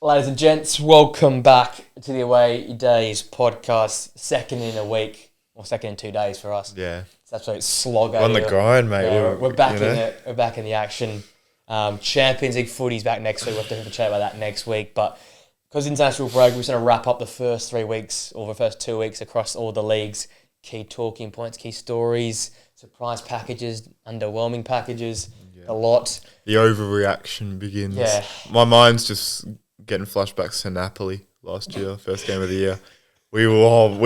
Ladies and gents, welcome back to the Away Days podcast. Second in a week, or second in 2 days for us. Yeah. It's absolute slog. On the grind, mate. Yeah, we're back in it. We're back in the action. Champions League footy's back next week. We'll have to have a chat about that next week. But because international break, we're just going to wrap up the first 3 weeks or the first 2 weeks across all the leagues. Key talking points, key stories, surprise packages, underwhelming packages, a lot. The overreaction begins. Yeah. My mind's just getting flashbacks to Napoli last year, first game of the year. We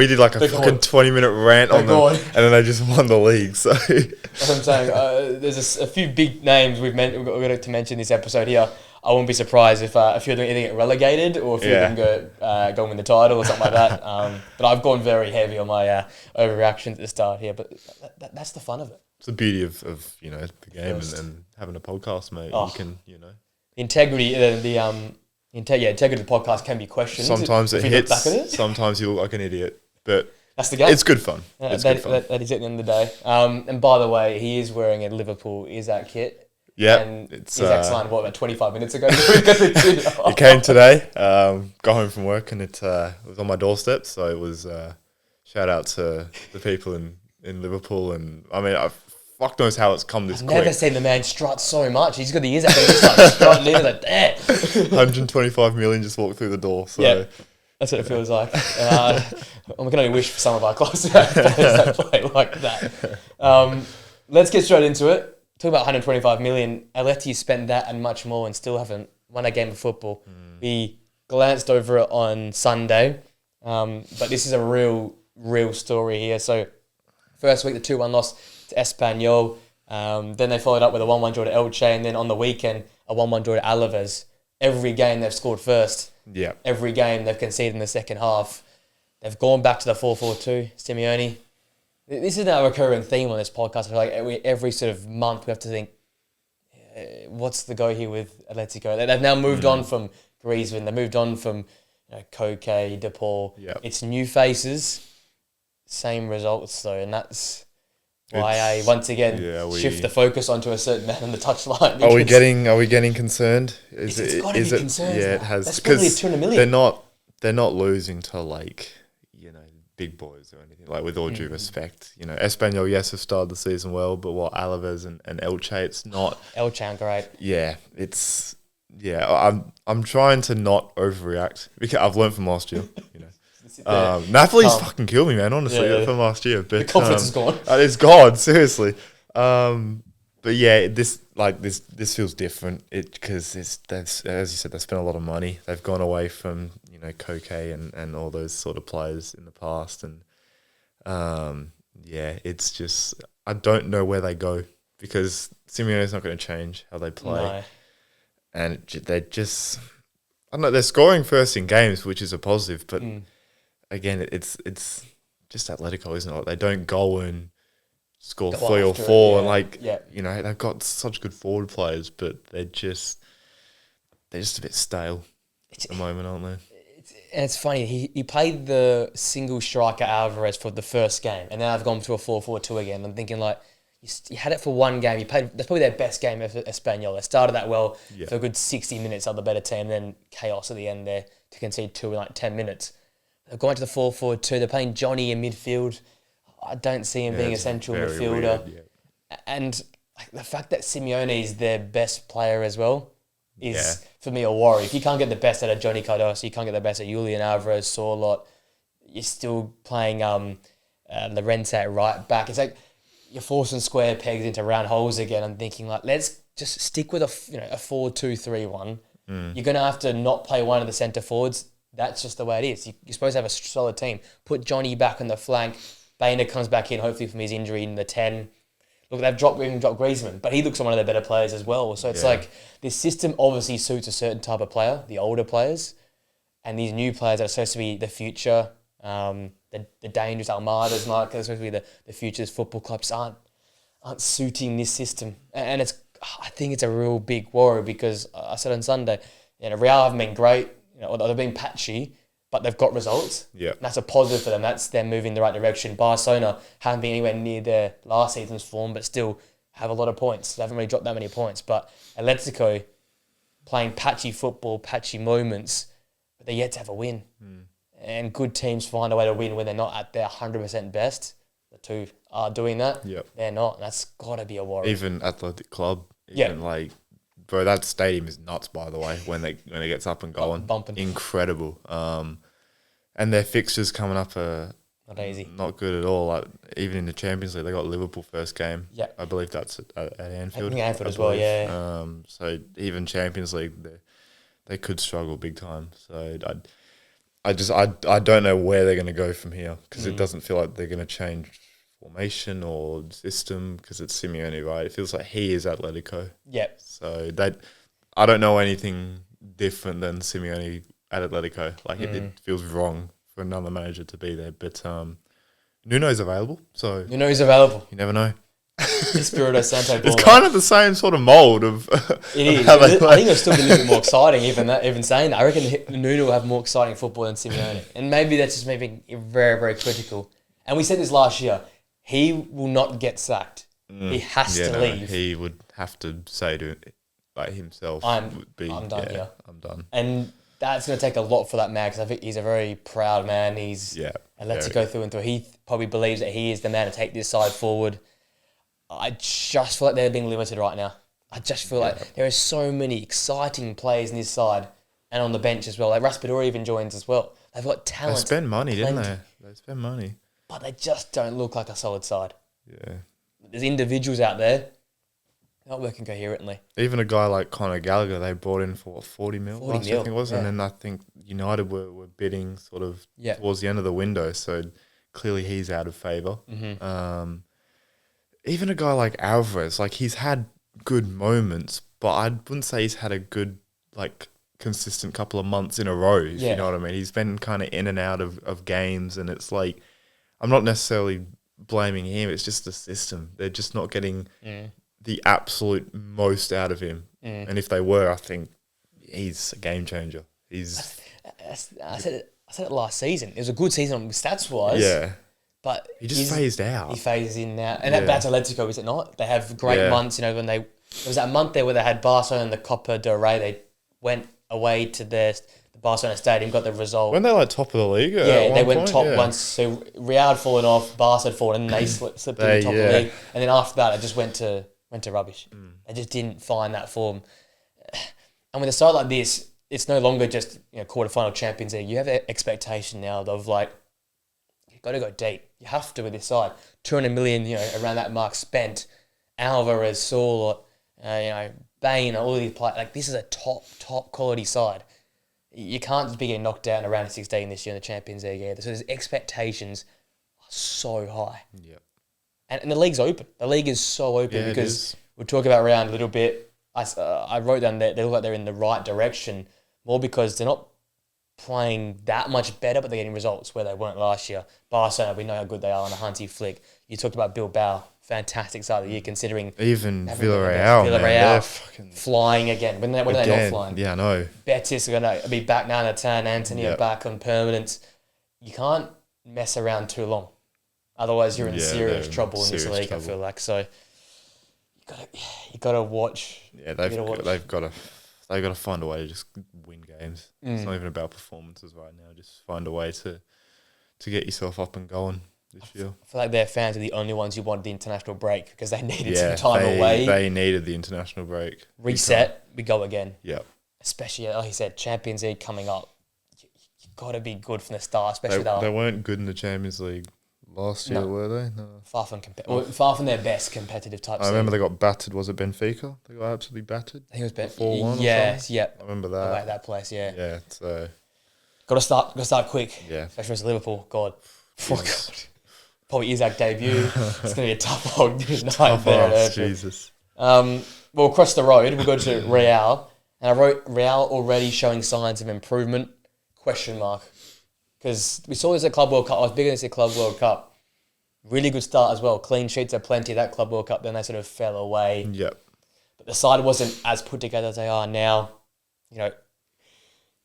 did like a fucking 20-minute rant on them, and then they just won the league. So that's what I'm saying. There's a few big names we've got to mention this episode here. I wouldn't be surprised if you're doing anything relegated or if you're going to go win the title or something like that. But I've gone very heavy on my overreactions at the start here. But that's the fun of it. It's the beauty of the game and having a podcast, mate. You can integrity. Integrity of the podcast can be questioned. Sometimes it hits. Sometimes you look like an idiot, but that's the game. It's good fun. That is it at the end of the day. And by the way, he is wearing a Liverpool Isak kit. Yeah, it's Isak signed about 25 minutes ago. It came today. Got home from work and it was on my doorstep. So it was shout out to the people in Liverpool, and I mean, fuck knows how it's come this quick. I've never seen the man strut so much. He's got the Isak and he's like strutting in like that. 125 million just walked through the door. So yeah, that's what it feels like. I can only wish for some of our close players that play like that. Let's get straight into it. Talk about 125 million. Atleti spent that and much more and still haven't won a game of football. We glanced over it on Sunday, but this is a real story here. So first week, the 2-1 loss to Espanyol. Then they followed up with a 1-1 draw to Elche, and then on the weekend, a 1-1 draw to Alaves. Every game they've scored first. Yeah. Every game they've conceded in the second half. They've gone back to the 4-4-2, Simeone. This is now a recurring theme on this podcast. I feel like every sort of month we have to think, what's the go here with Atletico? They've now moved on from Griezmann. They've moved on from Koke, De Paul. Yep. It's new faces, same results though, and that's why I once again shift the focus onto a certain man on the touchline. Are we getting concerned? It's got to be concerned. Yeah, it has. That's probably 200 million. They're not losing to big boys or anything. Like, with all due respect, Espanyol, yes, have started the season well, but Alaves and Elche, it's not. Elche aren't great. Yeah, I'm trying to not overreact because I've learned from last year. Napoli's fucking killed me, man. Honestly, from last year, but the confidence is gone. It's gone, seriously. But yeah, this feels different. Because as you said, they spent a lot of money. They've gone away from Koke and all those sort of players in the past, and it's just I don't know where they go because Simeone's not going to change how they play, No. and they're just I don't know. They're scoring first in games, which is a positive, but again, it's just Atletico, isn't it? Like, they don't go and score 3 or 4, and they've got such good forward players, but they're just a bit stale at the moment, aren't they? It's funny. He played the single striker Alvarez for the first game, and then I've gone to a 4-4-2 again. I'm thinking you had it for one game. That's probably their best game of Espanyol. They started that well for a good 60 minutes of the better team, then chaos at the end there to concede 2 in 10 minutes. They're going to the 4-4-2. They're playing Johnny in midfield. I don't see him being a central midfielder. Weird, And the fact that Simeone is their best player as well is, for me, a worry. If you can't get the best out of Johnny Cardoso, you can't get the best out of Julian Alvarez, Sorloth, you're still playing Llorente at right back. It's like you're forcing square pegs into round holes again. I'm thinking, let's just stick with a 4-2-3-1. You're going to have to not play one of the centre forwards. That's just the way it is. You're supposed to have a solid team. Put Johnny back on the flank. Bainer comes back in, hopefully from his injury in the 10. Look, they've dropped Griezmann, but he looks like one of their better players as well. So it's like this system obviously suits a certain type of player, the older players, and these new players that are supposed to be the future, the dangerous Almadas, like they're supposed to be the future's football clubs aren't suiting this system, and I think it's a real big worry because I said on Sunday, Real haven't been great, they've been patchy, but they've got results. Yeah. And that's a positive for them. That's them moving in the right direction. Barcelona haven't been anywhere near their last season's form, but still have a lot of points. They haven't really dropped that many points. But Atletico playing patchy football, patchy moments, they're yet to have a win. And good teams find a way to win when they're not at their 100% best. The two are doing that. Yep. They're not. And that's got to be a worry. Even Athletic Club. Even like, bro, that stadium is nuts, by the way, when it gets up and going. Bumping. Incredible. And their fixtures coming up are not easy. Not good at all. Like, even in the Champions League, they got Liverpool first game. Yeah. I believe that's at Anfield. I think Anfield as well, yeah. So even Champions League, they could struggle big time. So I don't know where they're going to go from here, because it doesn't feel like they're going to change formation or system, because it's Simeone, right? It feels like he is Atletico. Yeah. So I don't know anything different than Simeone at Atletico. Like, it feels wrong for another manager to be there. But Nuno's available, so Nuno's available. You never know. Espirito Santo. It's kind of the same sort of mould of. It is. I think it'll still be a little bit more exciting. Even saying that, I reckon Nuno will have more exciting football than Simeone, and maybe that's just me being very, very critical. And we said this last year. He will not get sacked. He has to leave. He would have to say to himself, I'm done here. I'm done. And that's going to take a lot for that man, because I think he's a very proud man. He's Atletico through and through. He probably believes that he is the man to take this side forward. I just feel like they're being limited right now. I just feel like there are so many exciting players in this side and on the bench as well. Like Raspadori even joins as well. They've got talent. They spend money, didn't they? They spend money. But they just don't look like a solid side. Yeah. There's individuals out there not working coherently. Even a guy like Conor Gallagher, they brought in for 40 mil last year, I think it was. And then I think United were bidding sort of towards the end of the window. So clearly he's out of favour. Even a guy like Alvarez, like, he's had good moments, but I wouldn't say he's had a good, like, consistent couple of months in a row, if you know what I mean. He's been kind of in and out of games, and it's like, I'm not necessarily blaming him, it's just the system. They're just not getting the absolute most out of him. And if they were, I think he's a game changer. I said it last season. It was a good season stats-wise. Yeah. But he just phased out. He phases in now. And that's Atletico, is it not? They have great months, when there was that month there where they had Barcelona and the Copa del Rey. They went away to the Barcelona stadium, got the result. When they like top of the league? They went top once. So Real had fallen off, Barca had fallen, and they slipped into the top of the league. And then after that, it just went to rubbish. They just didn't find that form. And with a side like this, it's no longer just quarterfinal Champions League. You have an expectation now of like, you've got to go deep. You have to with this side. 200 million, around that mark spent. Alvarez, Saul, Bain, all of these players. Like, this is a top quality side. You can't just be getting knocked out in a round of 16 this year in the Champions League either. So there's expectations are so high. Yep. And the league's open. The league is so open because we'll talk about Real a little bit. I wrote down that they look like they're in the right direction, more because they're not playing that much better, but they're getting results where they weren't last year. Barcelona, we know how good they are on a Hunty flick. You talked about Bilbao, fantastic start of the year considering even Villarreal, flying again. When they're not flying. Yeah, I know. Betis are going to be back now. Nathan, Anthony are back on permanence. You can't mess around too long. Otherwise, you're in serious trouble in this league, I feel like. So you got to watch. Yeah, they've got to find a way to just win games. It's not even about performances right now. Just find a way to get yourself up and going this year. I feel like their fans are the only ones who wanted the international break because they needed some time away. They needed the international break. Reset, we go again. Yeah. Especially, like you said, Champions League coming up. You've got to be good from the start, especially they weren't good in the Champions League last year, were they? No. Far from their best competitive type. I remember they got battered. Was it Benfica? They got absolutely battered. I think it was 4-1. Yes, yeah. I remember that. Like that place, yeah. Yeah, so got to start quick. Yeah, especially against Liverpool. God, probably Isaac debut. It's going to be a tough night there. Jesus. Well, across the road we'll go to Real, and I wrote Real already showing signs of improvement? ? Because we saw this at Club World Cup. I was big on this at Club World Cup. Really good start as well. Clean sheets are plenty at that Club World Cup. Then they sort of fell away. Yep. But the side wasn't as put together as they are now.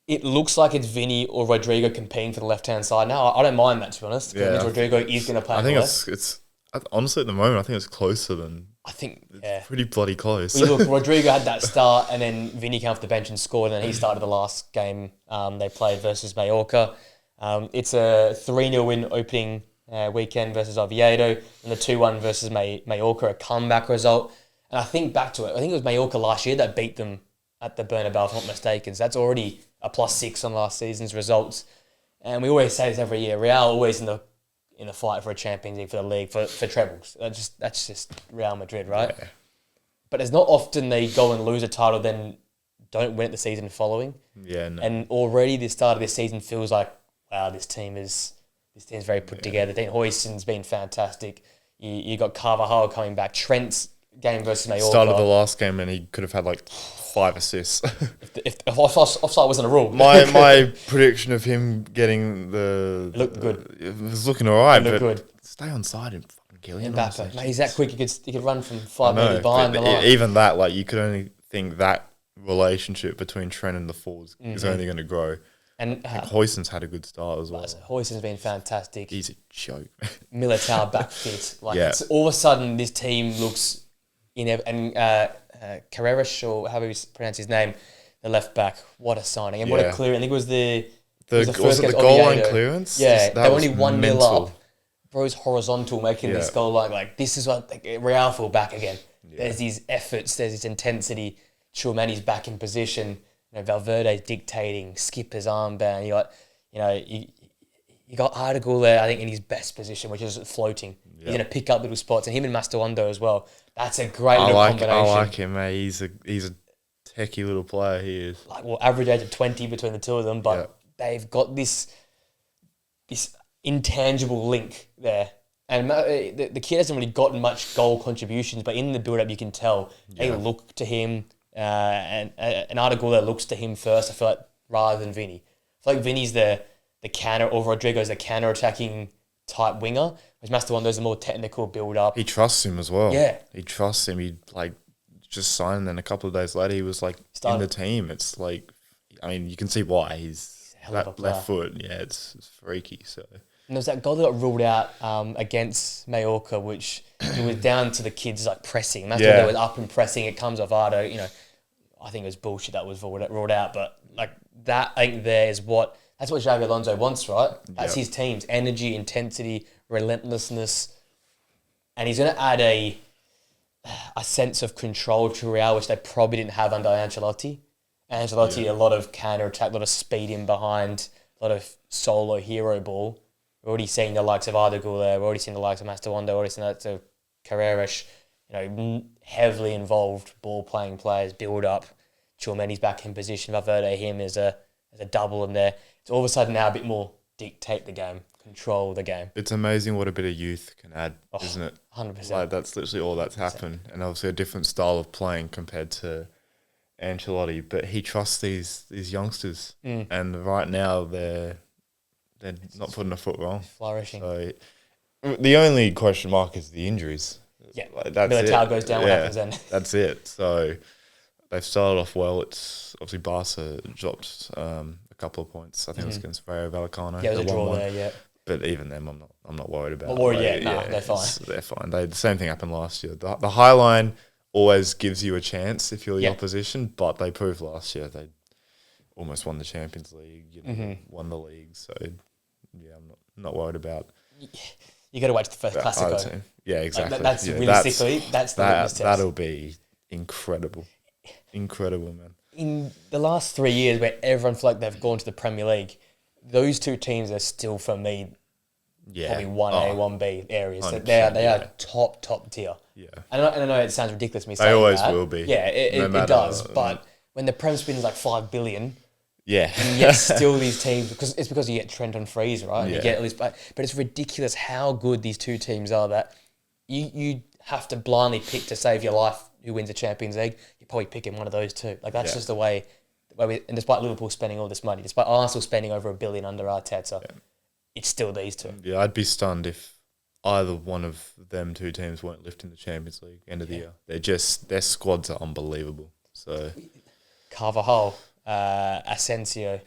It looks like it's Vinny or Rodrigo competing for the left-hand side now. I don't mind that, to be honest. Because Rodrigo is going to play. I think it's honestly at the moment, I think it's closer than I think, Pretty bloody close. Well, look, Rodrigo had that start, and then Vinny came off the bench and scored, and then he started the last game they played versus Mallorca. It's a 3-0 win opening weekend versus Oviedo, and the 2-1 versus Mallorca, a comeback result. And I think back to it, I think it was Mallorca last year that beat them at the Bernabeu, if I'm not mistaken. So that's already a +6 on last season's results. And we always say this every year, Real always in the fight for a Champions League, for the league, for trebles. That's just Real Madrid, right? Yeah. But it's not often they go and lose a title, then don't win it the season following. Yeah, no. And already the start of this season feels like, wow, this team's very put together. Dean Huijsen's been fantastic. You got Carvajal coming back. Trent's game versus Mallorca. Started the last game and he could have had like 5 assists. if offside wasn't a rule. My prediction of him getting it looked good. It was looking all right, but good. Stay on side and fucking kill him. Mbappe, mate, he's that quick. He could run from 5 metres behind the line. Even that, like, you could only think that relationship between Trent and the forwards is only going to grow. And Huijsen's had a good start as well. Huijsen's been fantastic. He's a joke. Militao back fit. It's all of a sudden this team looks Carreras, or however you pronounce his name, the left back. What a signing. And what a clear. I think it was the goal line clearance? Yeah, they were only 1-0 up. Bro's horizontal making this goal line. Like, this is what Real feel back again. Yeah. There's these efforts, there's this intensity. Tchouameni's back in position. Valverde's dictating, Skipper's armband. You got Artigul there, I think, in his best position, which is floating. Yep. He's going to pick up little spots, and him and Masterwando as well. That's a great little combination. I like him, mate. He's a techie little player. He is. Average age of 20 between the two of them, but they've got this intangible link there. And the kid hasn't really gotten much goal contributions, but in the build-up you can tell they look to him, and an Artigul that looks to him first, I feel like, rather than Vinny. I feel like Vinny's the counter, or Rodrigo's the counter-attacking type winger, whereas Masterwando's a more technical build-up. He trusts him as well. Yeah. He trusts him. He, just signed, and then a couple of days later he was, in the team. It's you can see why. He's that left foot. Yeah, it's freaky, so... And there was that goal that got ruled out against Mallorca, which it was down to the kids pressing. That's when they were up and pressing. It comes off Ardo. I think it was bullshit that was ruled out. But that, I think that's what Xabi Alonso wants, right? That's his team's energy, intensity, relentlessness, and he's going to add a sense of control to Real, which they probably didn't have under Ancelotti. A lot of counter attack, a lot of speed in behind, a lot of solo hero ball. We're already seeing the likes of Ardigul there. We're already seeing the likes of Masterwando. We're already seeing the likes of Carreras. Heavily involved ball-playing players, build-up. Tchouameni's back in position. Valverde, him as a double in there. It's all of a sudden now a bit more dictate the game, control the game. It's amazing what a bit of youth can add, isn't it? 100%. That's literally all that's happened. And obviously a different style of playing compared to Ancelotti. But he trusts these youngsters. And right now they're not putting a foot wrong. Flourishing. So the only question mark is the injuries. Yeah. That's Militao goes down, what happens then? That's it. So they've started off well. It's obviously Barca dropped a couple of points. I think it was against Rayo Vallecano. Yeah, it was a draw there, yeah. But even them, I'm not worried about. Not worried yet. They're fine. They're fine. The same thing happened last year. The high line always gives you a chance if you're the opposition, but they proved last year they almost won the Champions League, won the league. So yeah, I'm not worried about. You got to wait for the first Classico. Yeah, exactly. That's realistically that's the litmus test. That'll be incredible, man. In the last 3 years, where everyone felt like they've gone to the Premier League, those two teams are still for me. Probably 1A, 1B areas. They are top tier. Yeah, I know it sounds ridiculous me saying they always that. will be. Yeah, it does. But when the Prem spends like $5 billion. Yeah. And yet still these teams, because you get Trent on freeze, right? Yeah. You get at least, but it's ridiculous how good these two teams are that you have to blindly pick to save your life who wins the Champions League. You're probably picking one of those two. That's just the way and despite Liverpool spending all this money, despite Arsenal spending over $1 billion under Arteta, it's still these two. Yeah, I'd be stunned if either one of them two teams weren't lifting the Champions League end of the year. Their squads are unbelievable. So Carvajal, Asensio,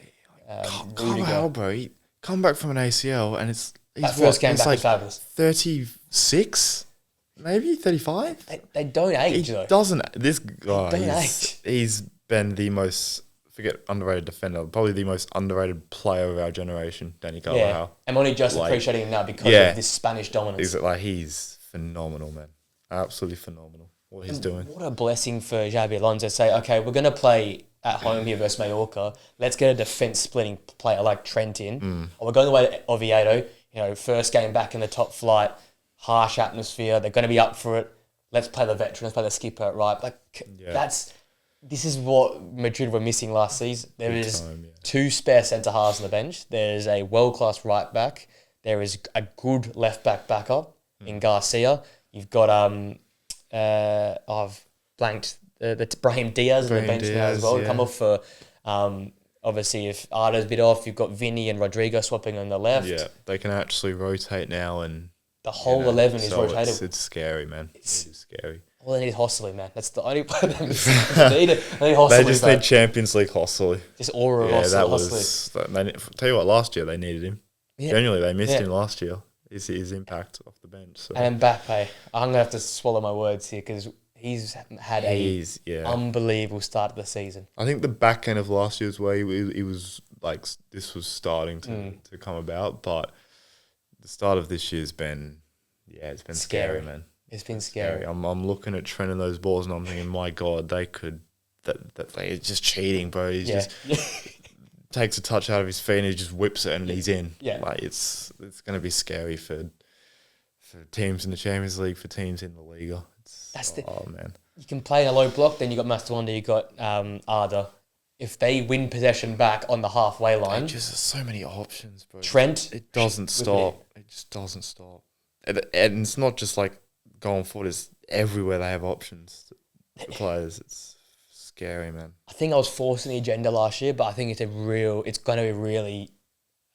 Carvajal, bro, he come back from an ACL and he's first game back was fabulous. 36. maybe 35. They don't age He though. doesn't. This guy, don't age. he's been the most, forget underrated defender, probably the most underrated player of our generation, Danny Carvajal. I'm only just Like, appreciating him now because of this Spanish dominance. He's phenomenal, man. Absolutely phenomenal what he's doing. What a blessing for Xabi Alonso to say, okay, we're going to play at home here versus Mallorca. Let's get a defence-splitting player like Trent in. Or we're going the way of Oviedo. First game back in the top flight, harsh atmosphere. They're going to be up for it. Let's play the veteran. Let's play the skipper, right? This is what Madrid were missing last season. There is 2 spare centre-halves on the bench. There's a world-class right-back. There is a good left-back backup in Garcia. You've got I've blanked the Brahim Diaz on the bench now as well. Come off for obviously if Arda's a bit off, you've got Vinny and Rodrigo swapping on the left. Yeah, they can actually rotate now, and the whole 11 is rotated. It's scary, man. It's scary. All they need is Hosselu, man. That's the only player they need. They just need Champions League Hosselu. Just aura of Hosselu. Tell you what, last year they needed him. Yeah. Genuinely, they missed him last year. His impact off the bench. So. And Mbappe, I'm going to have to swallow my words here because he's had unbelievable start of the season. I think the back end of last year's way, he was like, this was starting to come about, but the start of this year's been, it's been scary, man. It's been scary. I'm looking at Trent and those balls and I'm thinking, my God, they could, it's just cheating, bro. He's just takes a touch out of his feet and he just whips it and he's in. Yeah. Like it's going to be scary for teams in the Champions League, for teams in the Liga. Man. You can play in a low block, then you got Master Wonder, you got Arda. If they win possession back on the halfway line, just so many options, bro. Trent, it doesn't stop. It just doesn't stop. And it's not just like going forward; it's everywhere they have options for players. It's scary, man. I think I was forcing the agenda last year, but I think it's going to be really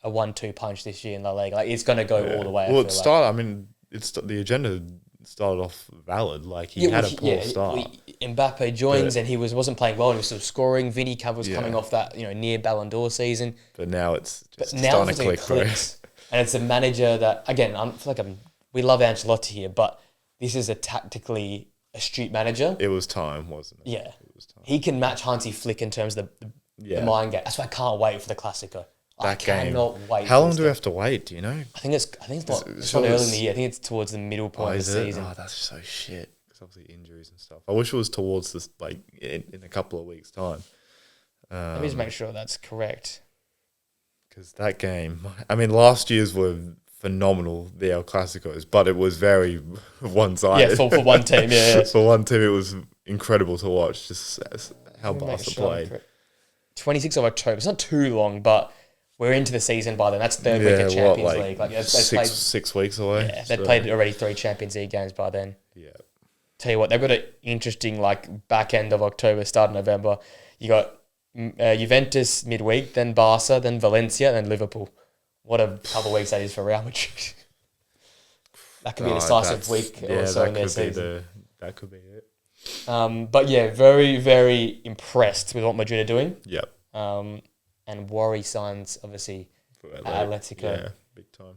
a 1-2 punch this year in the league. Like it's going to go all the way. Well, the agenda started off valid. Like he had a poor start. Mbappe joins and he wasn't playing well. He was still scoring. Vinny was coming off that near Ballon d'Or season. But now it's just starting to click, bro. And it's a manager that again we love Ancelotti here, but this is a tactically astute manager. It was time, wasn't it? Yeah, it was time. He can match Hansi Flick in terms of the mind game. That's why I can't wait for the Classico. I cannot wait. How long do we have to wait? Do you know? I think it's not early in the year. I think it's towards the middle point of the season. Oh, that's so shit. Because obviously injuries and stuff. I wish it was towards this, like in a couple of weeks' time. Let me just make sure that's correct. Because that game, I mean, last year's were phenomenal, the El Clasicos, but it was very one-sided. Yeah, for one team, yeah. For one team, it was incredible to watch. Just how Barca played. 26th of October. It's not too long, but we're into the season by then. That's third week of Champions League. Like they 6 weeks away. Yeah, they've played already 3 Champions League games by then. Yeah. Tell you what, they've got an interesting back end of October, start of November. You got Juventus midweek, then Barca, then Valencia, then Liverpool. What a couple of weeks that is for Real Madrid. That could be a decisive week also in their season. That could be it. But yeah, very, very impressed with what Madrid are doing. Yep. And worry signs, obviously, at Atletico. Yeah, big time.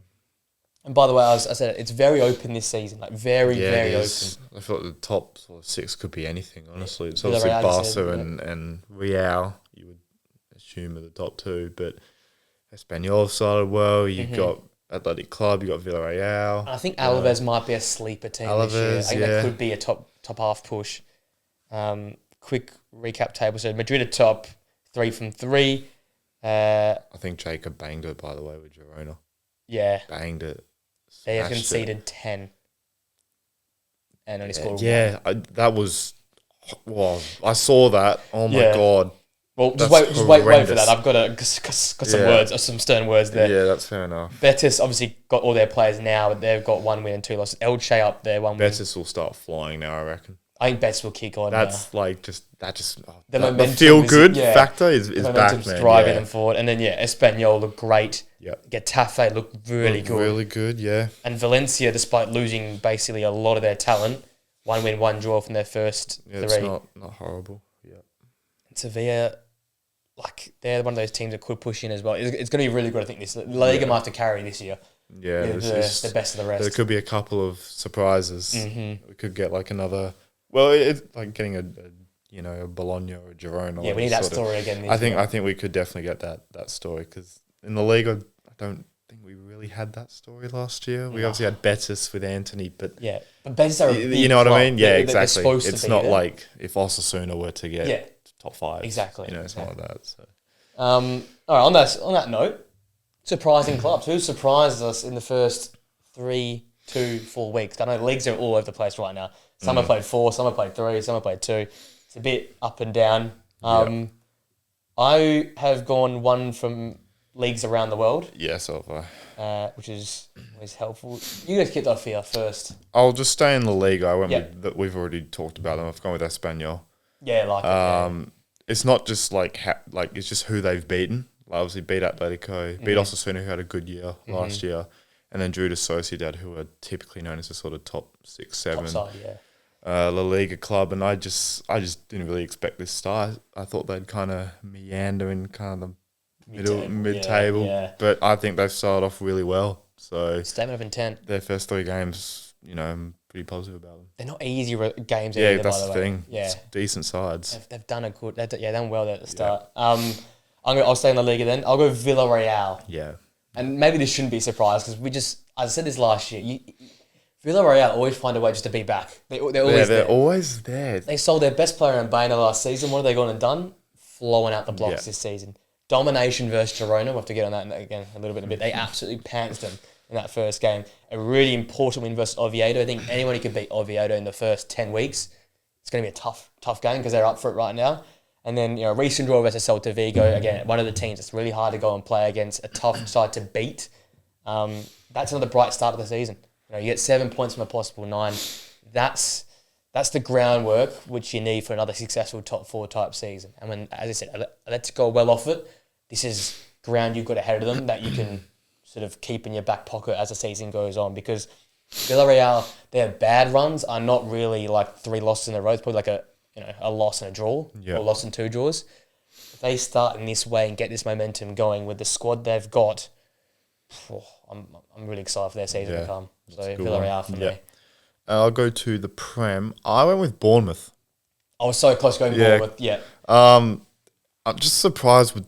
And by the way, I said it's very open this season, very open. I feel like the top 6 could be anything, honestly. It's obviously Barca and Real, you would assume are the top 2, but Espanyol started well. You've got Athletic Club, you've got Villarreal. I think Alaves might be a sleeper team this year. I think that could be a top half push. Quick recap table. So Madrid are top 3 from 3. I think Jacob banged it, by the way, with Girona. Yeah. Banged it. They have conceded 10 and only scored 1. Yeah, that was... Well, I saw that. Oh, my God. Well, just wait for that. I've got some words, some stern words there. Yeah, that's fair enough. Betis obviously got all their players now. They've got 1 win and 2 losses. Elche up there, 1 win. Betis will start flying now, I reckon. I think Betis will kick on. That's the feel-good factor is back, man. Driving them forward. And then, Espanyol look great. Yep. Getafe look really good. Really good, yeah. And Valencia, despite losing basically a lot of their talent, 1 win, 1 draw from their first 3. It's not horrible, yeah. And Sevilla... they're one of those teams that could push in as well. It's going to be really good, I think. La Liga might have to carry this year. Yeah, the best of the rest. There could be a couple of surprises. Mm-hmm. We could get like another. Well, it's like getting a Bologna or a Girona. Yeah, we need that story again. I think we could definitely get that story, because in the league, I don't think we really had that story last year. We obviously had Betis with Anthony, but yeah, but Betis are a big you know what club. I mean? Yeah, exactly. It's not like if Osasuna were to get top 5. Exactly. Something like that. So. All right. On that note, surprising clubs. Who surprised us in the first 3, 2, 4 weeks? I know leagues are all over the place right now. Some have played 4, some have played 3, some have played 2. It's a bit up and down. I have gone one from leagues around the world. Yeah, so have I. Which is always helpful. You guys kicked off here first. I'll just stay in La Liga. I went with we've already talked about them. I've gone with Espanyol. Yeah, It's not just it's just who they've beaten. Like obviously beat Atletico, beat Osasuna, who had a good year last year, and then drew to Sociedad, who are typically known as a sort of top 6, 7 top side, La Liga club. And I just didn't really expect this start. I thought they'd kind of meander in kind of the mid-table, but I think they've started off really well. So statement of intent. Their first 3 games, I'm pretty positive about them. They're not easy games. Yeah, either, that's by the the way. thing. Yeah, it's decent sides. They've done done well there at the start. I'll stay in La Liga then. I'll go Villarreal. Yeah. And maybe this shouldn't be a surprise because as I said this last year, Villarreal always find a way just to be back. They're always there. They sold their best player in Baena last season. What have they gone and done? Flowing out the blocks this season. Domination versus Girona. We'll have to get on that again a little bit. They absolutely pantsed them in that first game. A really important win versus Oviedo. I think anyone who can beat Oviedo in the first 10 weeks, it's going to be a tough game because they're up for it right now. And then, recent draw versus Celta Vigo. Again, one of the teams that's really hard to go and play against, a tough side to beat. That's another bright start of the season. You get 7 points from a possible 9. That's the groundwork which you need for another successful top 4 type season. And when, as I said, Atletico well off it. This is ground you've got ahead of them that you can sort of keep in your back pocket as the season goes on. Because Villarreal, their bad runs are not really like 3 losses in a row. It's probably like a loss and a draw, or a loss and 2 draws. If they start in this way and get this momentum going with the squad they've got, I'm really excited for their season to come. So Villarreal for me. I'll go to the Prem. I went with Bournemouth. I was so close going Bournemouth. Yeah. I'm just surprised with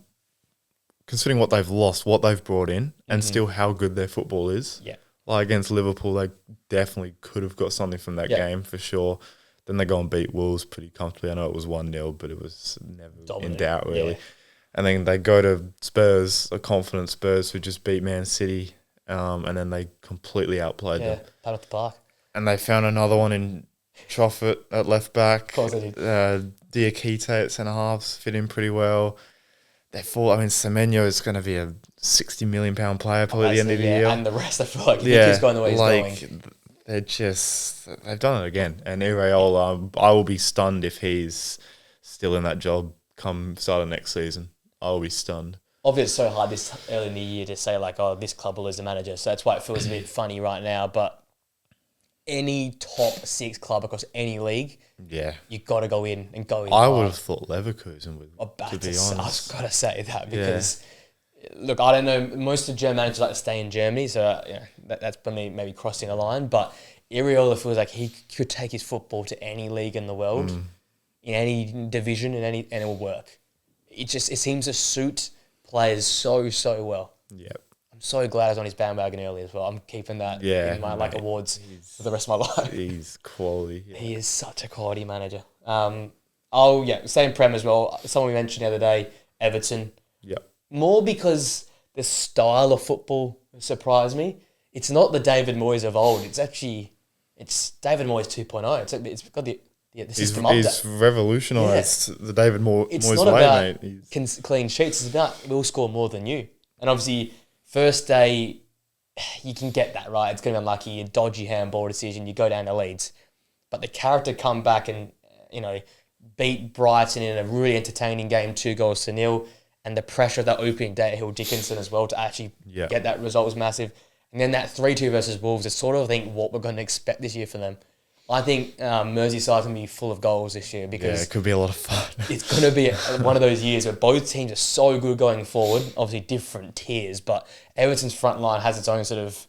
considering what they've lost, what they've brought in, and still how good their football is. Yeah. Like against Liverpool, they definitely could have got something from that game for sure. Then they go and beat Wolves pretty comfortably. I know it was 1-0, but it was never in doubt, really. Yeah. And then they go to Spurs, a confident Spurs who just beat Man City, and then they completely outplayed them. Yeah, pat off the park. And they found another one in Troffett at left back. Of course they did. Diakite at centre halves fit in pretty well. Semenyo is going to be a £60 million player probably at the end of the year. And the rest, I feel like he keeps going the way he's going. They've done it again. And Iraola, I will be stunned if he's still in that job come start of next season. I will be stunned. Obviously, it's so hard this early in the year to say, this club will lose the manager. So that's why it feels a bit funny right now. But any top 6 club across any league, you got to go in and go in. I would have thought Leverkusen would, to be honest. I've got to say that because, look, I don't know, most of German managers like to stay in Germany, so that's for me maybe crossing a line, but Iraola feels like he could take his football to any league in the world, in any division, and it will work. It seems to suit players so well. Yep. I'm so glad I was on his bandwagon early as well. I'm keeping that in my awards for the rest of my life. He's quality. Yeah. He is such a quality manager. Same Prem as well. Someone we mentioned the other day, Everton. Yep. More because the style of football surprised me. It's not the David Moyes of old. It's David Moyes 2.0. It's got the system up. He's revolutionised the David Moyes way, mate. It's not about clean sheets. It's about we'll score more than you. And obviously, first day, you can get that right. It's going to be unlucky, a dodgy handball decision. You go down to Leeds. But the character come back and, beat Brighton in a really entertaining game, 2-0. And the pressure of that opening day at Hill Dickinson as well to actually get that result was massive. And then that 3-2 versus Wolves is sort of, I think, what we're going to expect this year from them. I think Merseyside's going to be full of goals this year Yeah, because it could be a lot of fun. it's going to be one of those years where both teams are so good going forward. Obviously, different tiers, but Everton's front line has its own sort of,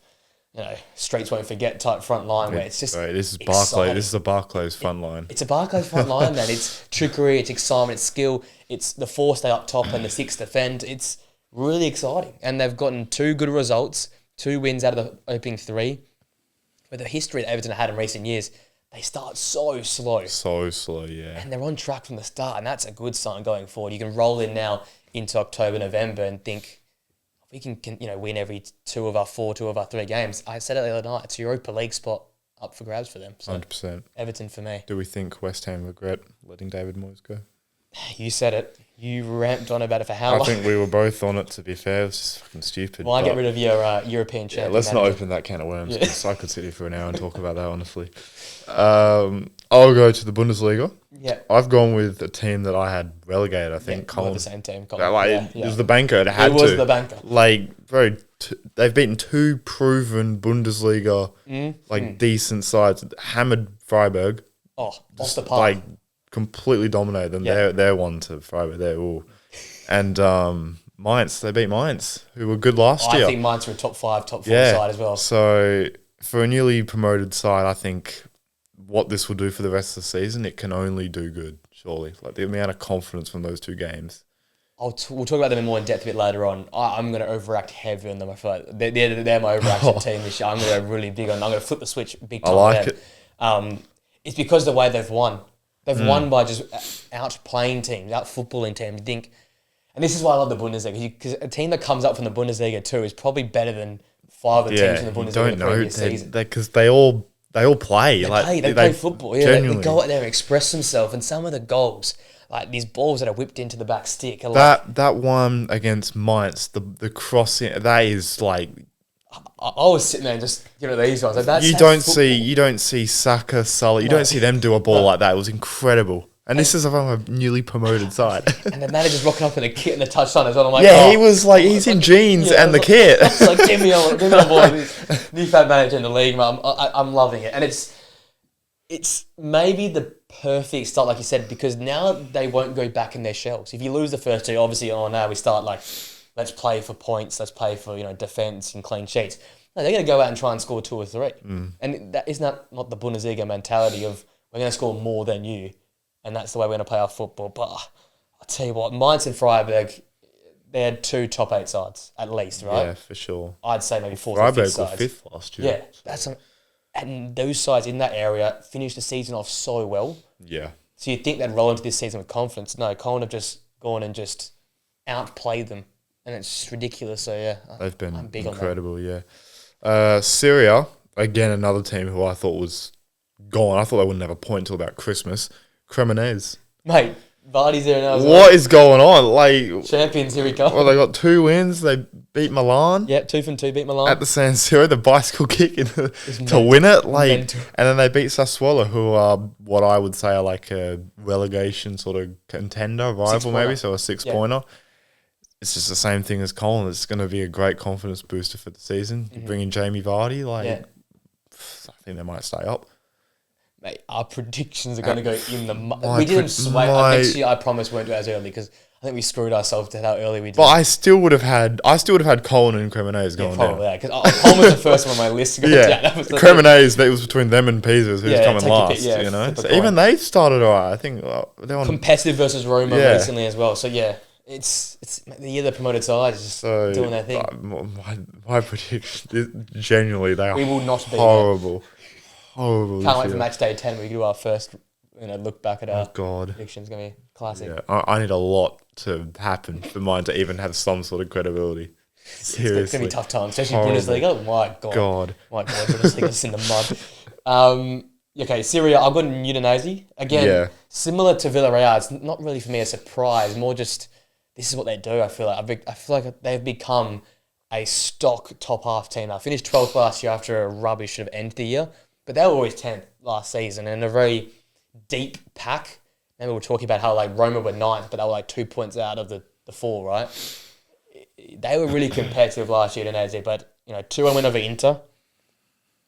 streets won't forget type front line where it's just Right, this is exciting. Barclay. This is a Barclays front line. It's a Barclays front line, man. It's trickery, it's excitement, it's skill. It's the 4 stay up top and the 6 defend. It's really exciting. And they've gotten 2 good results, 2 wins out of the opening 3. With the history that Everton had in recent years, they start so slow. So slow, yeah. And they're on track from the start, and that's a good sign going forward. You can roll in now into October, November and think, we can win every 2 of our 4, 2 of our 3 games. I said it the other night, it's a Europa League spot up for grabs for them. So 100%. Everton for me. Do we think West Ham regret letting David Moyes go? You said it. You ramped on about it for how long? I think we were both on it, to be fair. It was just fucking stupid. Why get rid of your European champion? Yeah, let's not open that can of worms, because I could sit here for an hour and talk about that, honestly. I'll go to the Bundesliga. Yeah. I've gone with a team that I had relegated, I think. Koln. Koln. The same team. It was the banker. It had to. It was the banker. Bro, they've beaten 2 proven Bundesliga, decent sides. Hammered Freiburg. Oh, off the park. Completely dominated them. Yeah. They're one to Freiburg. And Mainz, they beat Mainz, who were good last year. I think Mainz were a top 5, top 4 side as well. So for a newly promoted side, I think what this will do for the rest of the season, it can only do good, surely. Like the amount of confidence from those 2 games. We'll talk about them in more in depth a bit later on. I'm going to overact heavy on them. I feel like they're my overaction team this year. I'm going to go really big on them. I'm going to flip the switch big time. I like it. It's because of the way they've won. They've won by just outplaying teams, out-footballing teams. And this is why I love the Bundesliga, because a team that comes up from the Bundesliga too is probably better than 5 of the teams in the Bundesliga in the previous season. Because they all play. They play football. Yeah, they go out there and express themselves. And some of the goals, like these balls that are whipped into the back stick. That one against Mainz, the crossing, that is like... I was sitting there and just, these ones. Like, you don't see Saka, Salah, you don't see them do a ball like that. It was incredible. And this is from a newly promoted side. And the manager's rocking up in the kit and the touchdown as well. I'm like, he was like, he's in jeans and the kit. It's like, give me on board. This new fat manager in the league, man. I'm loving it. And it's maybe the perfect start, like you said, because now they won't go back in their shells. If you lose the first 2, obviously, now we start like, let's play for points, let's play for, defence and clean sheets. No, they're going to go out and try and score 2 or 3. And that isn't not the Bundesliga mentality of, we're going to score more than you. And that's the way we're going to play our football. But I'll tell you what, Mainz and Freiburg, they had 2 top 8 sides, at least, right? Yeah, for sure. I'd say maybe 4th or 5th Freiburg sides. were 5th last year. Yeah, and those sides in that area finished the season off so well. Yeah. So you'd think they'd roll into this season with confidence. No, Koln have just gone and just outplayed them. And it's just ridiculous. So, yeah, they've been I'm big incredible, on that. yeah. Syria, again, another team who I thought was gone. I thought they wouldn't have a point until about Christmas. Cremonese. Mate, Vardy's there now. What is going on? Like champions, here we go. Well, they got 2 wins. They beat Milan. Yeah, 2 from 2 beat Milan. At the San Siro, the bicycle kick to win it. And then they beat Sassuolo, who are what I would say are like a relegation sort of contender, rival maybe, so a 6-pointer. It's just the same thing as Koln. It's going to be a great confidence booster for the season. You bring in Jamie Vardy, I think they might stay up. Mate, our predictions are going to go in the mud. We didn't sway. Next year, I promise, won't do as early because I think we screwed ourselves to how early we did. But I still would have had Koln and Cremonese going down. Yeah, because Koln was the first one on my list to go down. Cremonese, it was between them and Pisa, who's coming last. So even they started all right. I think they're on competitive versus Roma recently as well. So it's the year the promoted side is just doing their thing. My prediction, genuinely, they are we will not be horrible. Horrible. Can't wait for match day 10 where we do our first look back at our predictions. It's going to be classic. Yeah, I need a lot to happen for mine to even have some sort of credibility. Seriously. It's going to be tough times, especially Bundesliga. My God, Bundesliga's in the mud. Okay, Syria, I've got Udinese. Again, similar to Villarreal, it's not really for me a surprise, more just this is what they do, I feel like they've become a stock top half team. I finished 12th last year after a rubbish sort of end to the year, but they were always 10th last season and a very deep pack. Remember we were talking about how like Roma were 9th, but they were like 2 points out of the 4, right? They were really competitive last year, Udinese, but 2-1 win over Inter.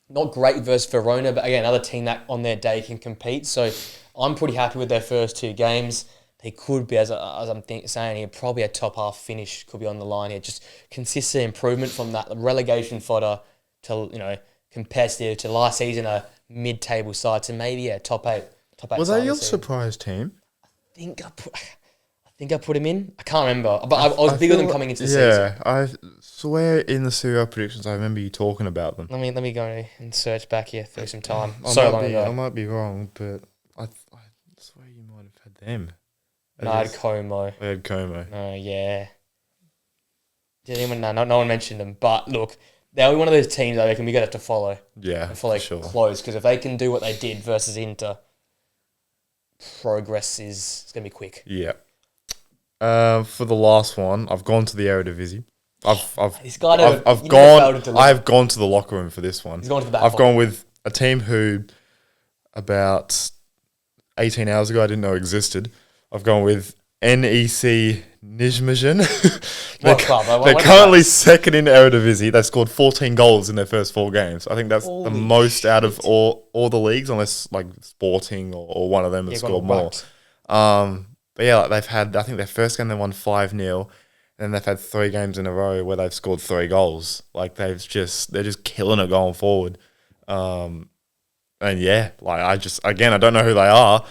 Not great versus Verona, but again, another team that on their day can compete. So I'm pretty happy with their first 2 games. They could be, as I'm saying here, probably a top half finish could be on the line here. Just consistent improvement from that relegation fodder to, competitive to last season, a mid-table side to maybe a top eight. Was that your surprise team? I think I put him in. I can't remember, but I was bigger than coming into the season. Yeah, I swear in the Serie A predictions, I remember you talking about them. Let me go and search back here through some time. I might be wrong, but I swear you might have had them. No, I had Como. I had Como. Oh, yeah. Did anyone? No one mentioned them. But look, they're one of those teams I reckon we're going to have to follow. Yeah, and follow sure. Close, because if they can do what they did versus Inter, progress is going to be quick. Yeah. For the last one, I've gone to the Eredivisie. I've gone to the locker room for this one. He's gone to the back. I've gone with a team who about 18 hours ago I didn't know existed. I've gone with NEC Nijmegen. They're currently second in Eredivisie. They scored 14 goals in their first 4 games. I think that's the most out of all the leagues, unless like Sporting or one of them have scored more. But yeah, they've had, I think their first game they won 5-0, and then they've had 3 games in a row where they've scored 3 goals. Like they're just killing it going forward. And yeah, like I don't know who they are,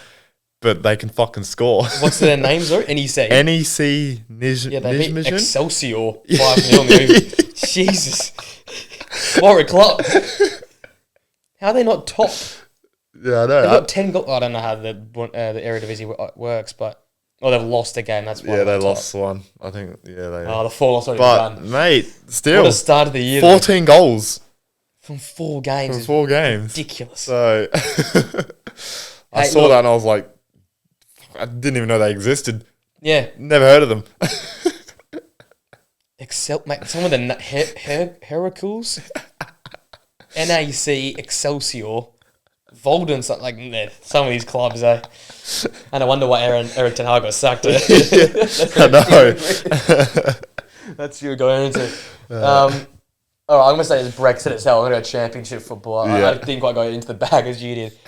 but they can fucking score. What's their names though? NEC. NEC Nijmegen. Excelsior 5-0. Jesus. What a club. How are they not top? Yeah, I know. They've got 10 goals. I don't know how the Eredivisie works, but they've lost a game. That's why. Yeah, they lost one. I think. Yeah, they. Oh, the 4 loss already done. But mate, still. What a start of the year. 14 goals from 4 games. From 4 games. Ridiculous. So I saw that and I was like, I didn't even know they existed. Yeah. Never heard of them. Mate, some of the Heracles, NAC, Excelsior, Volden, some of these clubs, eh? And I wonder why Eric Ten Hag got sacked. I know. That's what you're going into. All right, I'm going to say it's Brexit itself. I'm going to go championship football. I didn't quite go into the bag as you did.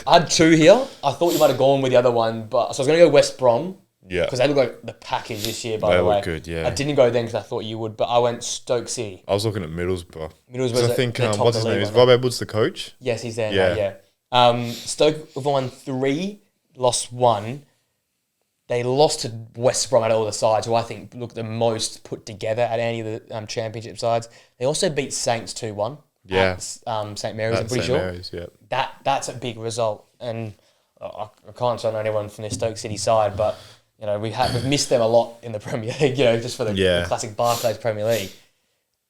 I had 2 here. I thought you might have gone with the other one, so I was going to go West Brom. Yeah. Because they look like the package this year, by the way. They look good, yeah. I didn't go then because I thought you would, but I went Stoke City. I was looking at Middlesbrough. I think, what's his name? Is Rob Edwards the coach? Yes, he's there now, yeah. Stoke won 3, lost 1. They lost to West Brom at all the sides, who I think look the most put together at any of the championship sides. They also beat Saints 2-1. Yeah. At St Mary's, I'm pretty St. sure. Mary's, yeah. That's a big result. And I can't say anyone from the Stoke City side, but we've missed them a lot in the Premier League, just for the classic Barclays Premier League.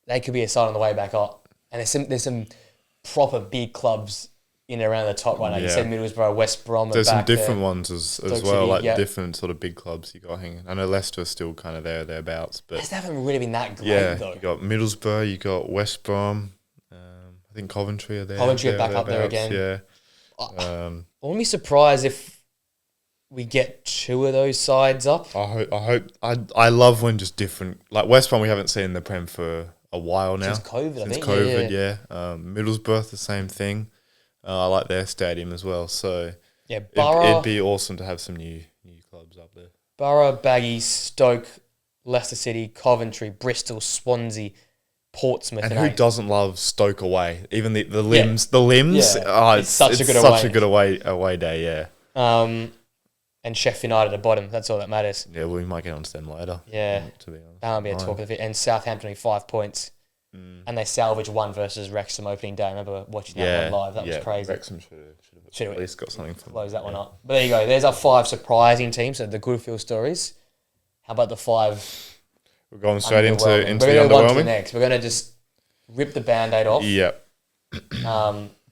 They could be a side on the way back up. And there's some proper big clubs in and around the top right now. You said Middlesbrough, West Brom. There's some different ones as well, City, different sort of big clubs you got hanging. I know Leicester's still kind of thereabouts, but they haven't really been that great though. You got Middlesbrough, you got West Brom. I think Coventry are there. Coventry are back up there again. Yeah. I wouldn't be surprised if we get 2 of those sides up. I love when just different, like West Brom we haven't seen in the Prem for a while now. Since COVID, I think. Yeah. Middlesbrough, the same thing. I like their stadium as well. So yeah, Borough, it'd be awesome to have some new clubs up there. Borough, Baggies, Stoke, Leicester City, Coventry, Bristol, Swansea, Portsmouth. And who doesn't love Stoke away? Even the limbs. Yeah. The limbs. Yeah. Oh, it's such a good away day, yeah. And Sheffield United at the bottom. That's all that matters. Yeah, we might get onto them later. Yeah. To be honest. That might be a talk of it. And Southampton 5 points. And they salvaged 1 versus Wrexham opening day. I remember watching that one live. That was crazy. Wrexham should have at least got something from close that one up. But there you go. There's our 5 surprising teams. So the Goodfield stories. How about the 5? We're going straight into the We're going to go on to the underwhelming. next. We're going to just rip the Band-Aid off. Yep.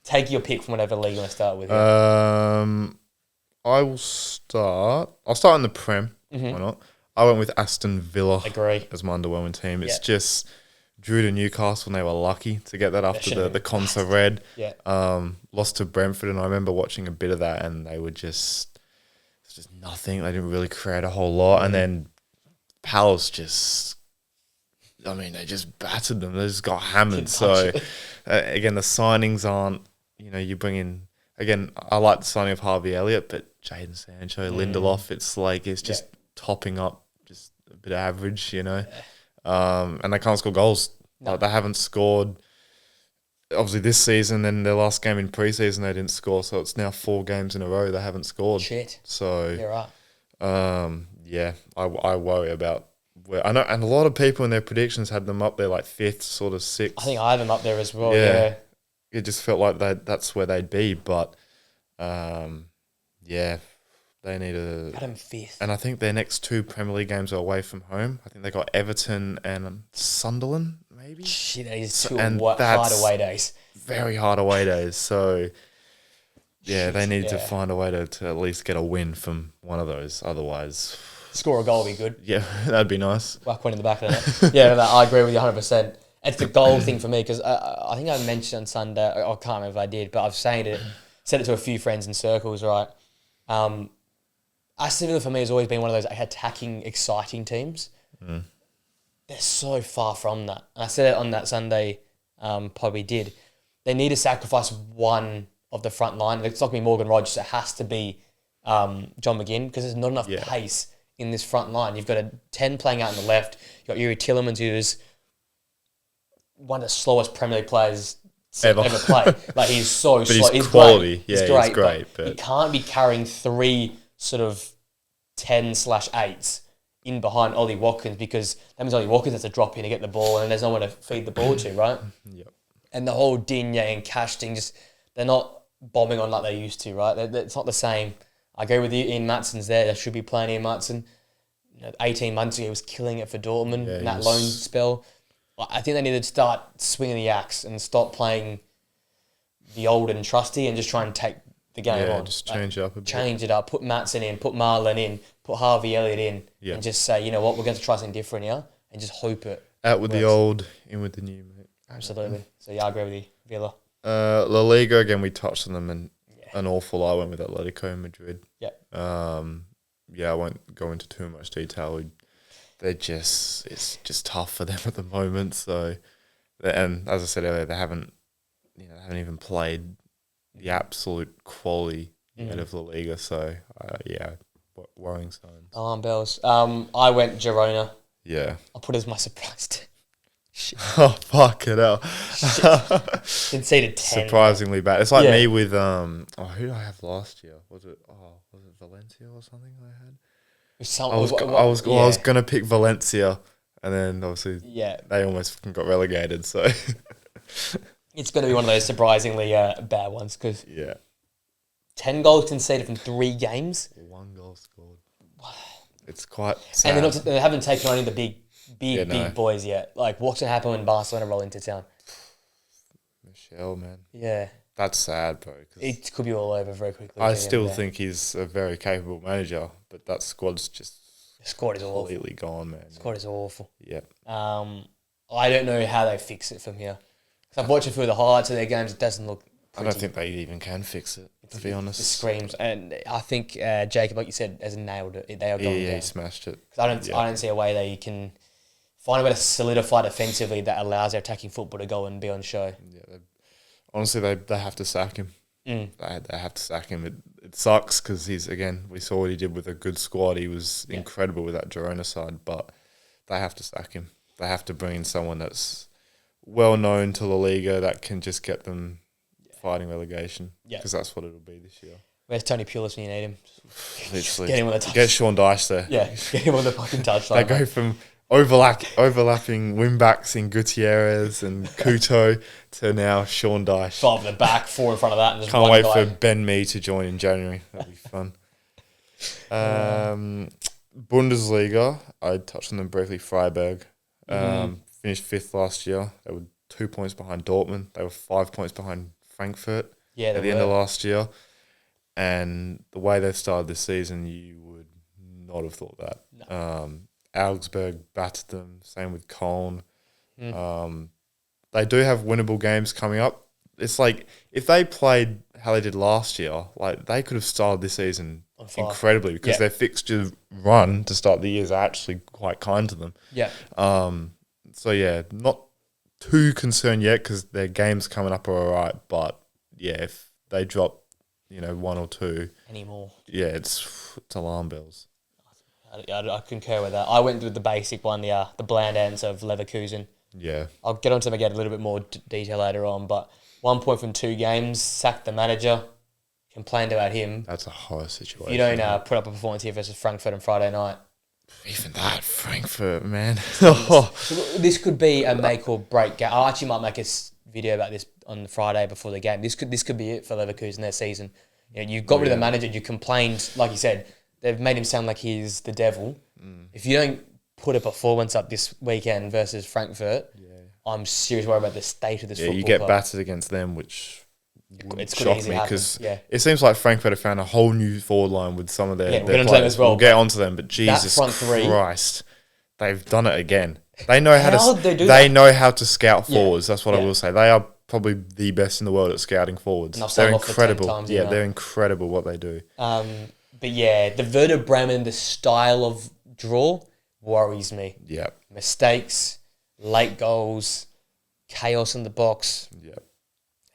Take your pick from whatever league you want to start with. I will start. I'll start in the Prem. Why not? I went with Aston Villa. Agree. As my underwhelming team. It's just drew to Newcastle and they were lucky to get that after the Consa Red. Yeah. Lost to Brentford and I remember watching a bit of that and they were it's just nothing. They didn't really create a whole lot. And then Palace just I mean, they just battered them. They just got hammered. Didn't So, touch again, the signings aren't, you bring in, again, I like the signing of Harvey Elliott, but Jadon Sancho, Lindelof, it's just topping up just a bit average, and they can't score goals. No. Like, they haven't scored, obviously, this season, and their last game in preseason, they didn't score. So it's now 4 games in a row they haven't scored. Shit. So, You're right. I worry about I know, and a lot of people in their predictions had them up there like 5th, sort of 6th. I think I have them up there as well. Yeah. It just felt like that's where they'd be, but they need to. Got them 5th. And I think their next 2 Premier League games are away from home. I think they got Everton and Sunderland, maybe. Shit, that is 2 and hard away days. Very hard away days. So Shit, they need to find a way to at least get a win from one of those. Otherwise, score a goal would be good. Yeah, that'd be nice. Whack one in the back of the net. Yeah, I agree with you 100%. It's the goal thing for me because I think I mentioned on Sunday, I can't remember if I did, but I've said it to a few friends in circles, right? Aston Villa for me has always been one of those attacking, exciting teams. They're so far from that. And I said it on that Sunday, probably did. They need to sacrifice one of the front line. It's not going to be Morgan Rogers. It has to be John McGinn because there's not enough pace in this front line. You've got a 10 playing out on the left. You've got Yuri Tillemans, who's one of the slowest Premier League players ever played. Like, he's so but slow. He's quality. Great. He's great. But he can't be carrying 3 sort of 10/8s in behind Ollie Watkins because that means Ollie Watkins has to drop in to get the ball and there's no one to feed the ball to, right? Yep. And the whole Digne and Cash thing, they're not bombing on like they used to, right? It's not the same. I agree with you. Ian Matsson's there. There should be playing Ian Maatson. 18 months ago, he was killing it for Dortmund in that loan spell. I think they need to start swinging the axe and stop playing the old and trusty and just try and take the game on. Just change it up a bit. Change it up. Put Maatson in. Put Marlon in. Put Harvey Elliott in. And just say, you know what, we're going to try something different here and just hope it out with works. The old, in with the new, mate. Absolutely. So, I agree with you, Villa. La Liga, again, we touched on them and an awful lot. I went with Atletico and Madrid. Yeah. I won't go into too much detail. It's just tough for them at the moment. So, and as I said earlier, they haven't even played the absolute quality out of La Liga. So, worrying signs. Alarm bells. I went Girona. Yeah. I'll put it as my surprise team. Shit. Oh, fuck it out. Conceded 10. Surprisingly bad. It's like me with who did I have last year? Was it Valencia or something I had? I was gonna pick Valencia, and then obviously they almost got relegated. So it's gonna be one of those surprisingly bad ones because 10 goals conceded from 3 games. 1 goal scored. It's quite sad. And they haven't taken on any of the big boys yet. Like, what's gonna happen when Barcelona roll into town? Michelle, man. Yeah. That's sad, bro. It could be all over very quickly. I still think he's a very capable manager, but that squad's just completely gone, man. Squad is awful. Yeah. I don't know how they fix it from here. Because I've watched a few of the highlights of their games. It doesn't look pretty. I don't think they even can fix it, to be honest. It screams. And I think Jacob, like you said, has nailed it. They are going down. He smashed it. I don't see a way they can find a way to solidify defensively that allows their attacking football to go and be on show. Yeah, honestly, they have to sack him. They have to sack him. It sucks because we saw what he did with a good squad. He was incredible with that Girona side, but they have to sack him. They have to bring in someone that's well known to La Liga that can just get them fighting relegation. Because that's what it'll be this year. Where's Tony Pulis when you need him? Literally. Get him on the touch. Get Sean Dyche there. Yeah, get him on the fucking touchline. They go from overlapping wing-backs in Gutierrez and Couto to now Sean Dyche. 5 in the back, 4 in front of that. And just Can't wait for Ben Mee to join in January. That'll be fun. Bundesliga, I touched on them briefly. Freiburg finished 5th last year. They were 2 points behind Dortmund. They were 5 points behind Frankfurt at the end of last year. And the way they've started this season, you would not have thought that. No. Augsburg battered them. Same with Koln. They do have winnable games coming up. It's like if they played how they did last year, like they could have started this season incredibly because their fixture run to start the year is actually quite kind to them. Yeah. So yeah, not too concerned yet because their games coming up are all right. But yeah, if they drop, 1 or 2 anymore. Yeah, it's alarm bells. I concur with that. I went with the basic one, the bland answer of Leverkusen. Yeah. I'll get onto them again a little bit more detail later on, but 1 point from 2 games, sacked the manager, complained about him. That's a horror situation. You don't put up a performance here versus Frankfurt on Friday night. Even that, Frankfurt, man. So this could be a make or break game. I actually might make a video about this on the Friday before the game. This could be it for Leverkusen their season. You got rid of the manager. You complained, like you said, they've made him sound like he's the devil. If you don't put a performance up this weekend versus Frankfurt, I'm seriously worried about the state of this football you get club. battered against them, which It's shock me because it seems like Frankfurt have found a whole new forward line with some of their we'll get onto them as well. We'll get onto them, but Jesus front three, Christ, they've done it again. They know how to. They know how to scout forwards. That's what I will say. They are probably the best in the world at scouting forwards. They're incredible. They're incredible what they do. But yeah, the Werder Bremen, the style of draw worries me. Yeah. Mistakes, late goals, chaos in the box. Yep.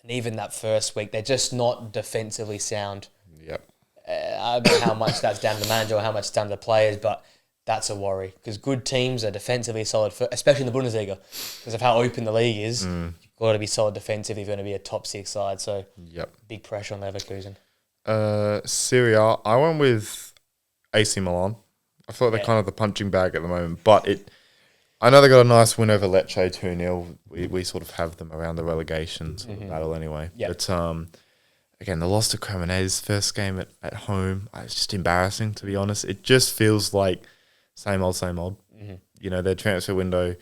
And even that first week, they're just not defensively sound. Yep. I don't know how much that's down to the manager or how much it's down to the players, but that's a worry because good teams are defensively solid, especially in the Bundesliga, because of how open the league is. You've got to be solid defensively if you're going to be a top 6 side. So big pressure on Leverkusen. Serie A, I went with AC Milan. I feel like they're kind of the punching bag at the moment, but I know they got a nice win over Lecce 2-0. We sort of have them around the relegation sort of battle anyway. Yep. But again, the loss to Cremonese first game at home, it's just embarrassing, to be honest. It just feels like same old, same old. Their transfer window,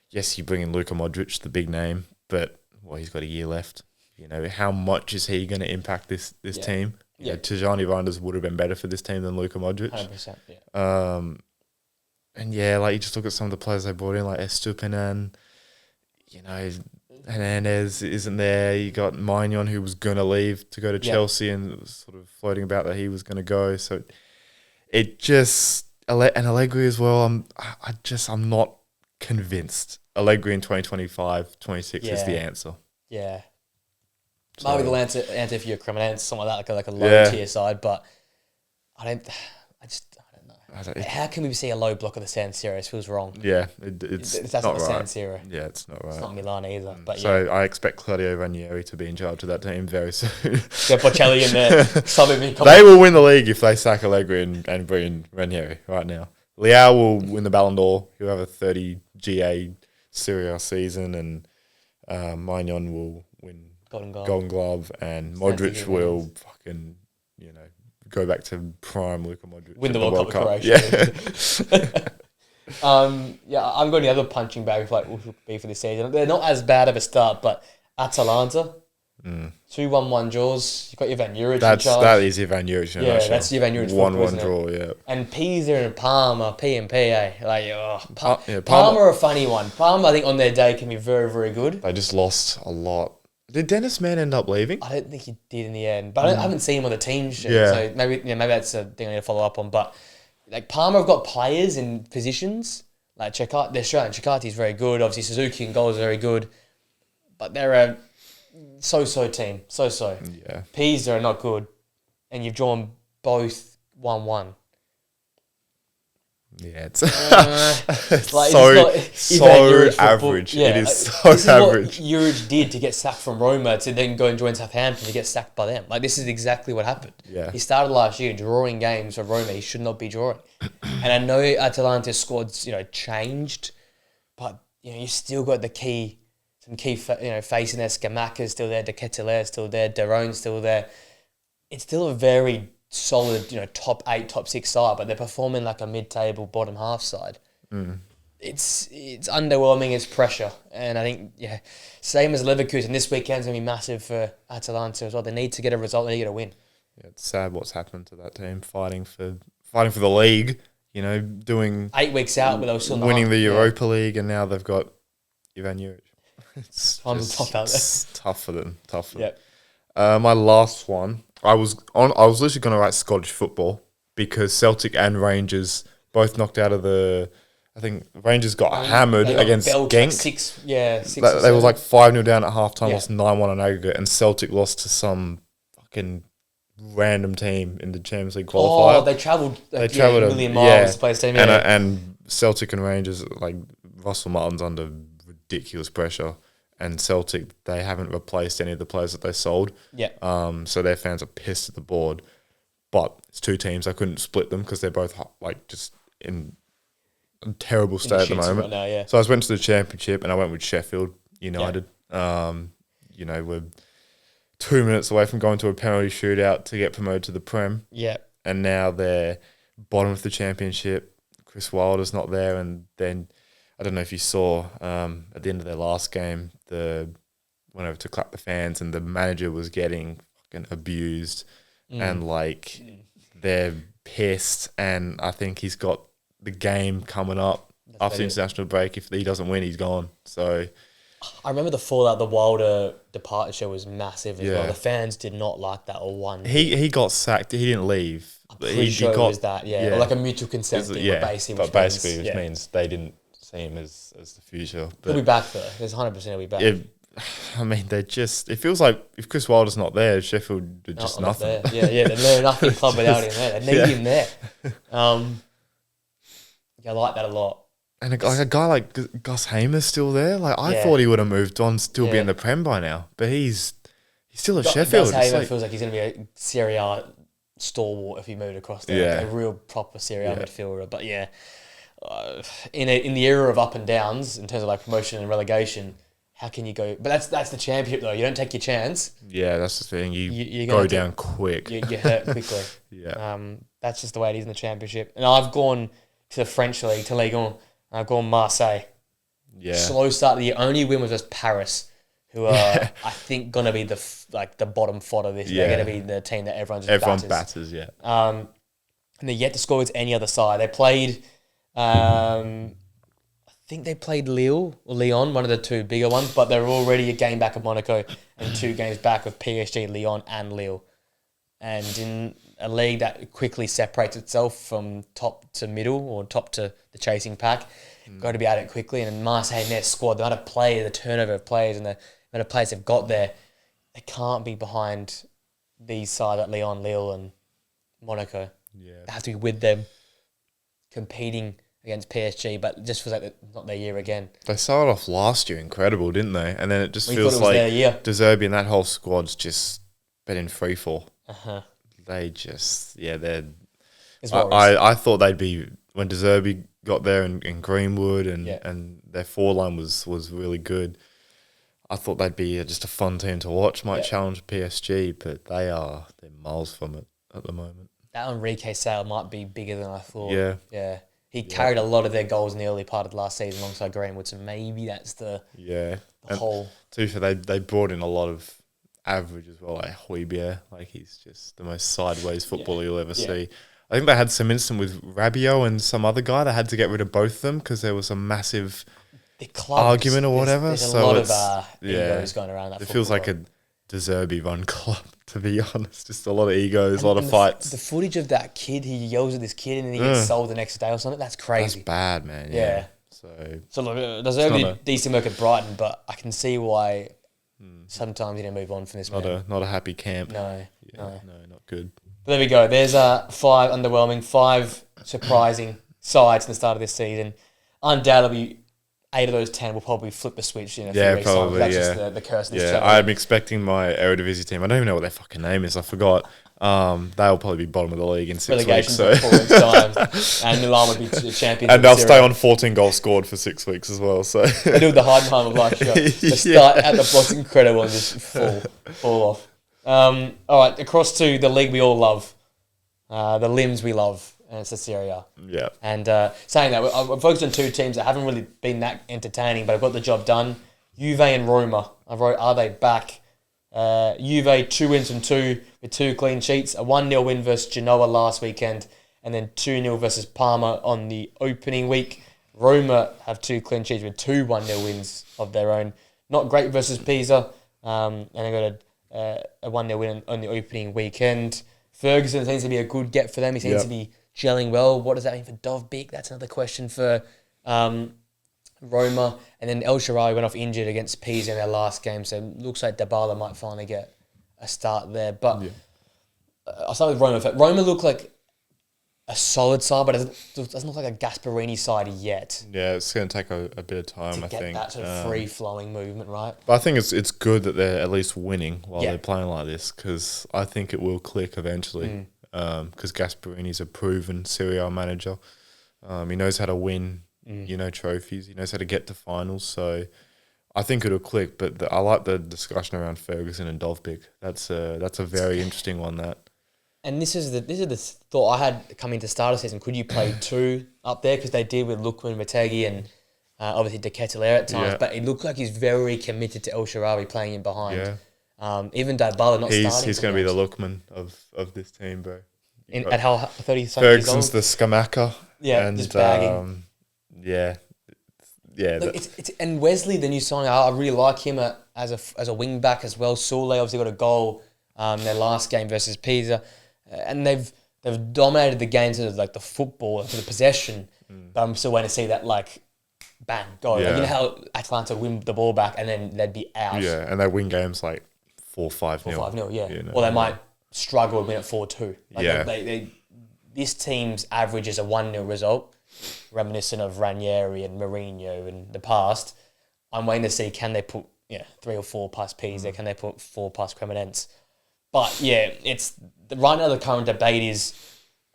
yes, you bring in Luka Modric, the big name, but he's got a year left. How much is he going to impact this team? Tijani Reinders would have been better for this team than Luka Modric. 100%, yeah. And you just look at some of the players they brought in, like Estupinan, Hernandez isn't there. You got Maignan, who was going to leave to go to Chelsea and it was sort of floating about that he was going to go. So it just, and Allegri as well, I'm not convinced. Allegri in 2025, 26 is the answer. Yeah. So, maybe the answer for your Cremonese, something like that, like a low tier side, but I don't know. How can we see a low block of the San Siro? It feels wrong. Yeah, it's not the right. San Siro. Yeah, it's not right. It's not Milan either. But so I expect Claudio Ranieri to be in charge of that team very soon. Get Bocelli in there. They will win the league if they sack Allegri and bring in Ranieri right now. Leao will win the Ballon d'Or. He'll have a 30 GA Serie A season, and Maignan will win Golden Glove, and Modric will fucking go back to prime Luka Modric. Win the World Cup with Croatia. I'm going the other punching bag like what would be for this season. They're not as bad of a start, but Atalanta, 2-1-1 draws. You've got Ivan Juric in charge. That is Ivan Juric. That's Ivan Juric. 1-1 draw, yeah. And Pisa and Parma, P&P, Parma are a funny one. Parma, I think, on their day can be very, very good. They just lost a lot. Did Dennis Mann end up leaving? I don't think he did in the end, but I haven't seen him on the team sheet, so maybe that's a thing I need to follow up on. But like Parma have got players in positions like Chikati. They're Australian. Chikati is very good. Obviously, Suzuki and goals is very good, but they're a so-so team. So-so. Yeah. Pisa are not good, and you've drawn both 1-1. Yeah, it's so average. Yeah, it is so this average. Is what Juric did to get sacked from Roma to then go and join Southampton to get sacked by them. This is exactly what happened. Yeah. He started last year drawing games for Roma. He should not be drawing. And I know Atalanta's squad's changed, but you still got some key face in there. Scamacca's still there. De Ketelaere's still there. Daron's still there. It's still a very solid, top 8, top 6 side, but they're performing like a mid-table, bottom half side. It's underwhelming. It's pressure, and I think same as Leverkusen. This weekend's gonna be massive for Atalanta as well. They need to get a result. They need to get a win. Yeah, it's sad what's happened to that team, fighting for the league. Doing 8 weeks out, but they were still winning the Europa League, and now they've got Ivan Juric. It's tough out there. Tough for them. Yep. My last one. I was literally going to write Scottish football because Celtic and Rangers both knocked out of the I think Rangers got hammered They got against belted, Genk. like six They were like 5-0 down at half time, Yeah. lost 9-1 on aggregate, and Celtic lost to some fucking random team in the Champions League qualifier. Oh, they travelled a travelled million miles to play this team. Yeah. And Celtic and Rangers, like Russell Martin's under ridiculous pressure, and Celtic, they haven't replaced any of the players that they sold. Yeah. So their fans are pissed at the board. But it's two teams. I couldn't split them because they're both like just in a terrible state at the moment. Right now, yeah. So I went to the Championship and I went with Sheffield United. You know, we're 2 minutes away from going to a penalty shootout to get promoted to the Prem. Yeah. And now they're bottom of the Championship. Chris Wilder's not there. And then, I don't know if you saw at the end of their last game, went over to clap the fans and the manager was getting fucking abused. And like they're pissed, and I think he's got the game coming up after the international break. If he doesn't win, he's gone. So I remember the fallout. The Wilder departure was massive as well. The fans did not like that or one. He got sacked. He didn't leave. I'm pretty sure it was that. Yeah, or like a mutual consent thing. Basically, which means they didn't see him as the future. But he'll be back though. There's 100% he'll be back. I mean, it feels like if Chris Wilder's not there, Sheffield are just nothing. They're nothing club without him there. They need him there. I like that a lot. And a guy like Gus Hamer's still there. Like I thought he would have moved on, still be in the Prem by now, but he's still at Sheffield. Gus Hamer feels like he's going to be a Serie A stalwart if he moved across there. Like a real proper Serie A midfielder. But in the era of up and downs in terms of like promotion and relegation. How can you go? But that's the championship though. You don't take your chance. Yeah, that's the thing. You go down quick. You hurt quickly. That's just the way it is in the championship. And I've gone to the French league, to Ligue 1. And I've gone Marseille. Yeah. Slow start. The only win was just Paris, who are I think gonna be the bottom fodder this. They're gonna be the team that everyone batters. Yeah. And they're yet to score against any other side. They played. I think they played Lille or Lyon, one of the two bigger ones, but they're already a game back of Monaco and 2 games back of PSG, Lyon and Lille. And in a league that quickly separates itself from top to middle or top to the chasing pack, got to be at it quickly. And in Marseille and their squad, the amount of play, the turnover of players and the amount of players they've got there, they can't be behind these sides at Lyon, Lille and Monaco. Yeah. They have to be with them, competing against PSG, but it just feels like not their year again. They started off last year incredible, didn't they? And then it just feels like De Zerbi and that whole squad's just been in free fall. They just, they're... I thought they'd be, when De Zerbi got there in Greenwood and their foreline was really good, I thought they'd be just a fun team to watch, might challenge PSG, but they're miles from it at the moment. That Enrique sale might be bigger than I thought. Yeah. He carried a lot of their goals in the early part of last season alongside Greenwood, so maybe that's the whole... To be fair, they brought in a lot of average as well, like Højbjerg. Like, he's just the most sideways footballer you'll ever see. I think they had some incident with Rabiot and some other guy. They had to get rid of both of them because there was a massive argument or whatever. There's a lot of egos going around that. It feels like a De Zerbi run club, to be honest. Just a lot of egos, a lot of fights. The footage of that kid, he yells at this kid and then he gets sold the next day or something. That's crazy. That's bad, man. Yeah. So look, De Zerbi decent work at Brighton, but I can see why sometimes you don't move on from this man. Not a happy camp. No, not good. But there we go. There's 5 underwhelming, 5 surprising sides in the start of this season. Undoubtedly, 8 of those 10 will probably flip the switch in a few weeks' time. That's just the curse of this channel. I'm expecting my Eredivisie team. I don't even know what their fucking name is. I forgot. They'll probably be bottom of the league in 6 weeks. So. 4 weeks' time. And Milan would be champions. And they'll stay on 14 goals scored for 6 weeks as well. So they do the hard time of last year. They start at the box incredible and just fall off. All right, across to the league we all love, the limbs we love, and it's the Serie A. Yeah. And saying that, I'm focused on 2 teams that haven't really been that entertaining, but have got the job done. Juve and Roma. I wrote, are they back? Juve, 2 wins from 2 with 2 clean sheets. A 1-0 win versus Genoa last weekend, and then 2-0 versus Parma on the opening week. Roma have 2 clean sheets with 2 1-0 wins of their own. Not great versus Pisa, and they got a 1-0 win on the opening weekend. Ferguson seems to be a good get for them. He seems to be gelling well. What does that mean for Dovbyk? That's another question for Roma, and then El Shaarawy went off injured against Pisa in their last game, so it looks like Dybala might finally get a start there. But I'll start with Roma. Roma look like a solid side, but it doesn't look like a Gasperini side yet. Yeah, it's going to take a bit of time, I think. Get that sort of free-flowing movement, right? But I think it's good that they're at least winning while they're playing like this, because I think it will click eventually. Because Gasperini's a proven Serie A manager. He knows how to win, trophies. He knows how to get to finals. So I think it'll click. But I like the discussion around Ferguson and Dovbyk. That's a very interesting one. And this is the thought I had coming to start of season. Could you play two up there? Because they did with Lookman, Mategi, and obviously De Ketelaere at times. But it looked like he's very committed to El Shaarawy playing in behind. Yeah. Even Dybala not starting. He's going to be the Lookman of this team, bro. At how 30 years old? Ferguson's the Skamaka. Yeah, and, just bagging. Yeah. Look, and Wesley, the new signing, I really like him as a wing back as well. Soule obviously got a goal their last game versus Pisa. And they've dominated the games of like the football for the possession, but I'm still waiting to see that bang go. Yeah. Like, you know how Atlanta win the ball back and then they'd be out. Yeah, and they win games 4-5-0. 4-5-0, yeah. Or they might struggle and win at 4-2. This team's average is a 1-0 result, reminiscent of Ranieri and Mourinho in the past. I'm waiting to see, can they put 3 or 4 past Pisa? Can they put 4 past Cremonense? But it's right now the current debate is,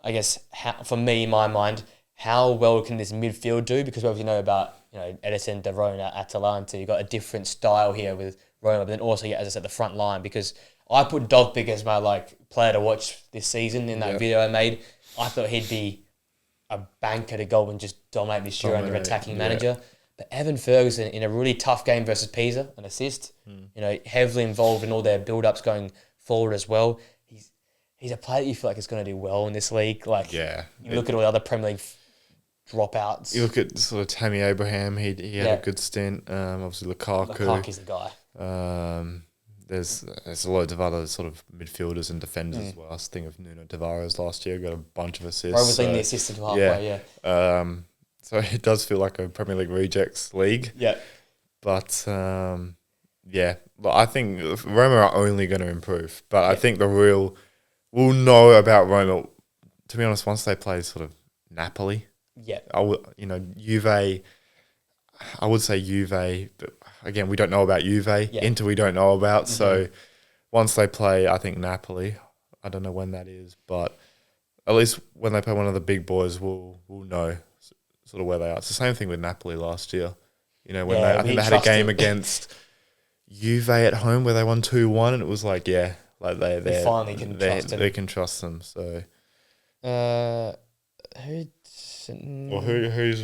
I guess, for me, in my mind, how well can this midfield do? Because we obviously know about Edison, De Rona, Atalanta. You've got a different style here with Roma, but then also, as I said, the front line. Because I put Dovbyk as my player to watch this season in that video I made. I thought he'd be a banker to go and just dominate this year under attacking manager. But Evan Ferguson in a really tough game versus Pisa, an assist. Heavily involved in all their build-ups going forward as well. He's a player that you feel like is going to do well in this league. You look at all the other Premier League dropouts. You look at sort of Tammy Abraham. He had a good stint. Obviously Lukaku. Lukaku's the guy. There's loads of other sort of midfielders and defenders as well. I was thinking of Nuno Tavares last year. Got a bunch of assists. Rome was leading the assist to halfway. So it does feel like a Premier League rejects league. Yeah. But but I think Roma are only going to improve. But I think we'll know about Roma, to be honest, once they play sort of Napoli. Yeah. Juve, I would say Juve, but again, we don't know about Juve. Yeah. Inter, we don't know about. Mm-hmm. So once they play, I think Napoli, I don't know when that is, but at least when they play one of the big boys, we'll know sort of where they are. It's the same thing with Napoli last year. I think they had a game against Juve at home where they won 2-1, and it was they finally can trust them. They can trust them. So, who's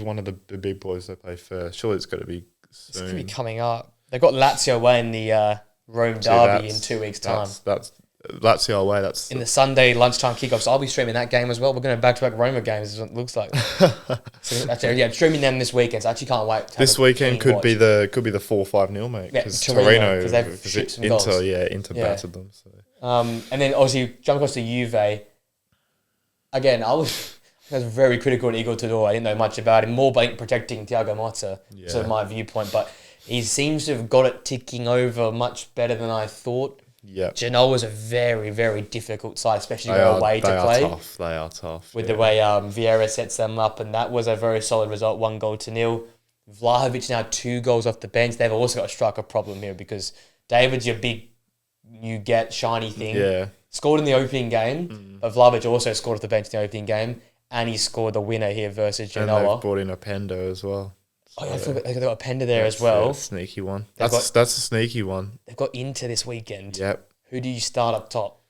one of the big boys they play first? Surely it's got to be soon. It's going to be coming up. They've got Lazio away in the Rome derby in 2 weeks' time. That's Lazio away. That's in the Sunday lunchtime kickoff. So I'll be streaming that game as well. We're going to back-to-back Roma games. It looks like. I'm streaming them this weekend. So I actually can't wait. This weekend could be the 4-5-0, mate. Because Torino, because they've shipped some goals. Inter battered them. So. And then obviously jump across to Juve. Again, I was very critical of Igor Tudor. I didn't know much about him. More by protecting Thiago Motta, sort of my viewpoint. But he seems to have got it ticking over much better than I thought. Yeah, Genoa is a very, very difficult side, especially away to play. They are tough. With the way Vieira sets them up, and that was a very solid result, 1-0. Vlahovic now 2 goals off the bench. They've also got a striker problem here because David's your big, shiny thing. Yeah. Scored in the opening game, but Vlahovic also scored off the bench in the opening game, and he scored the winner here versus Genoa. And they've brought in Openda as well. So they've got Openda there as well. A sneaky one. That's a sneaky one. They've got Inter this weekend. Yep. Who do you start up top?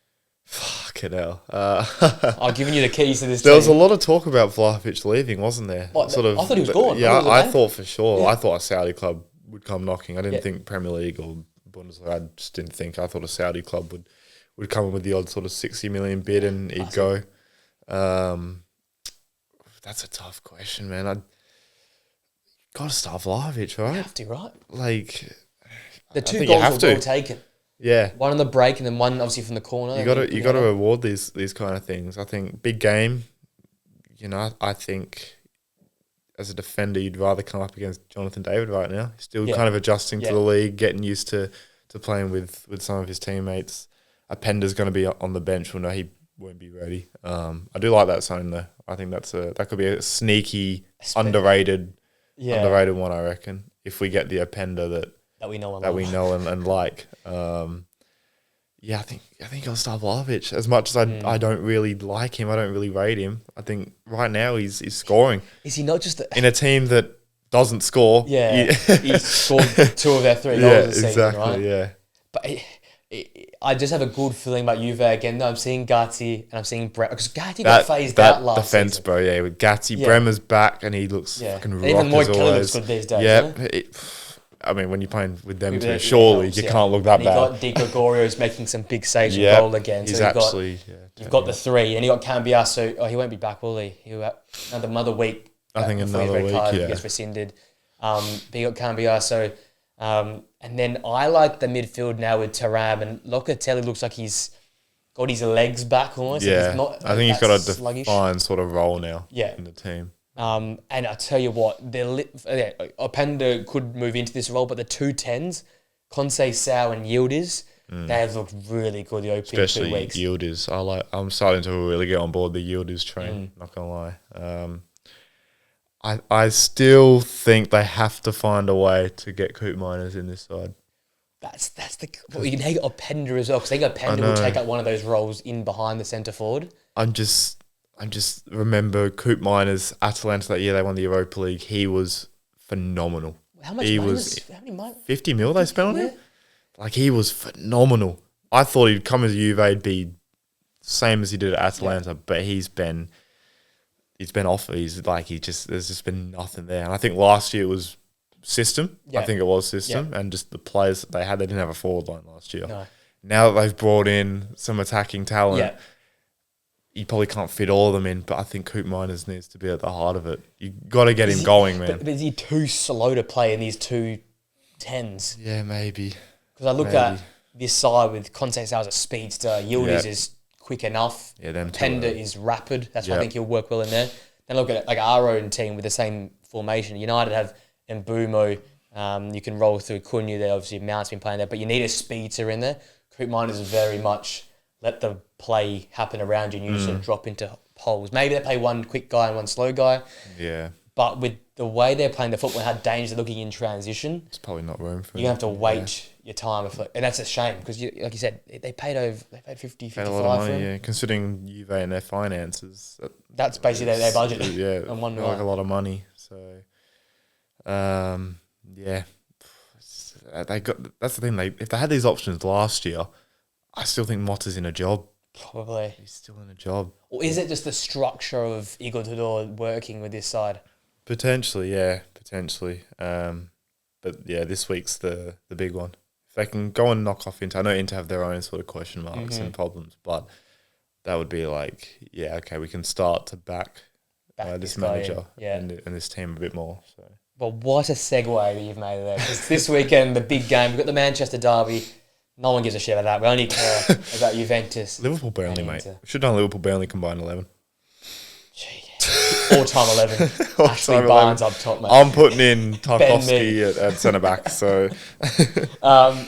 Fucking hell. I've given you the keys to this There team. was a lot of talk about Vlahovic leaving, wasn't there? I thought he was gone. Yeah, I thought for sure. Yeah. I thought a Saudi club would come knocking. I didn't think Premier League or Bundesliga. I just didn't think. I thought a Saudi club would come in with the odd sort of 60 million bid and he'd go. That's a tough question, man. Got to start Vlahovic, right? You have to, right? The 2 goals were well taken. Yeah, one on the break and then one obviously from the corner. You got to reward these kind of things. I think big game. I think as a defender, you'd rather come up against Jonathan David right now. He's still Yeah. kind of adjusting Yeah. to the league, getting used to playing with some of his teammates. Apenda's going to be on the bench. Well, no, he won't be ready. I do like that sign though. I think that could be a sneaky, underrated one. I reckon if we get the Apenda that we know and like. Yeah, I think I'll start Vlahovic. As much as I don't really like him, I don't really rate him. I think right now he's scoring. Is he not just in a team that doesn't score? Yeah, he scored 2 of their 3 goals this season, right? Yeah. But I just have a good feeling about Juve again. No, I'm seeing Gatti and I'm seeing Brett because Gatti got phased out last defense, season. Bro. Yeah, with Gatti, Bremer's back and he looks fucking rock even more as Kelly always. looks good these days. Yeah. I mean, when you're playing with them two, surely you can't look that bad. You got Di Gregorio's making some big saves and goal again. He's so you've got the 3, and you got Cambiasso. Oh, he won't be back, will he? He'll have another week. I think another week. He gets rescinded. But you got Cambiasso. And then I like the midfield now with Thuram, and Locatelli looks like he's got his legs back almost. Yeah, he's not, I think he's got a sluggish. defined sort of role now in the team. And I tell you what, Openda could move into this role, but the 2 10s, Conceição and Yildiz, they have looked really good the opening 2 weeks. Yildiz, I'm starting to really get on board the Yildiz train. Not gonna lie. I still think they have to find a way to get Coop Miners in this side. You can take Openda as well, because I think Openda will take up one of those roles in behind the centre forward. I just remember Coop Miners, Atalanta that year they won the Europa League. He was phenomenal. How much money was 50 mil they spent on him? Like, he was phenomenal. I thought he'd come as a Juve, he'd be same as he did at Atalanta, but he's been off. There's just been nothing there. And I think last year it was system. I think it was system. And just the players that they had, they didn't have a forward line last year. No. Now that they've brought in some attacking talent, you probably can't fit all of them in, but I think Coop Miners needs to be at the heart of it. You got to get him going, man. But is he too slow to play in these 2 10s? Yeah, maybe. Because I look at this side with Conceição as a speedster, Yildiz is quick enough. Yeah, them Pender is rapid. That's why I think he'll work well in there. Then look at our own team with the same formation. United have Mbumo. You can roll through Cunha there. Obviously, Mount's been playing there, but you need a speedster in there. Coop Miners is very much let the play happen around you and you just sort of drop into holes. Maybe they play one quick guy and one slow guy. Yeah. But with the way they're playing the football and how dangerous they're looking in transition, it's probably not room for you have to wait your time. And that's a shame because, like you said, they paid 50, 55 a lot of money, for him. Considering Juve and their finances. That's basically their budget. Yeah, on one like a lot of money. So, that's the thing. If they had these options last year, I still think Motta's in a job. Probably. He's still in a job. Or is it just the structure of Igor Tudor working with this side? Potentially, yeah. But yeah, this week's the big one. If they can go and knock off Inter, I know Inter have their own sort of question marks and problems, but that would be like, we can start to back this manager and this team a bit more. So. Well, what a segue that you've made there. Because this weekend, the big game, we've got the Manchester derby. No one gives a shit about that. We only care about Juventus. Liverpool Burnley, mate. We should have done Liverpool Burnley combined 11. Gee, all-time 11. Ashley Barnes up top, mate. I'm putting in Tarkovsky at centre-back, so...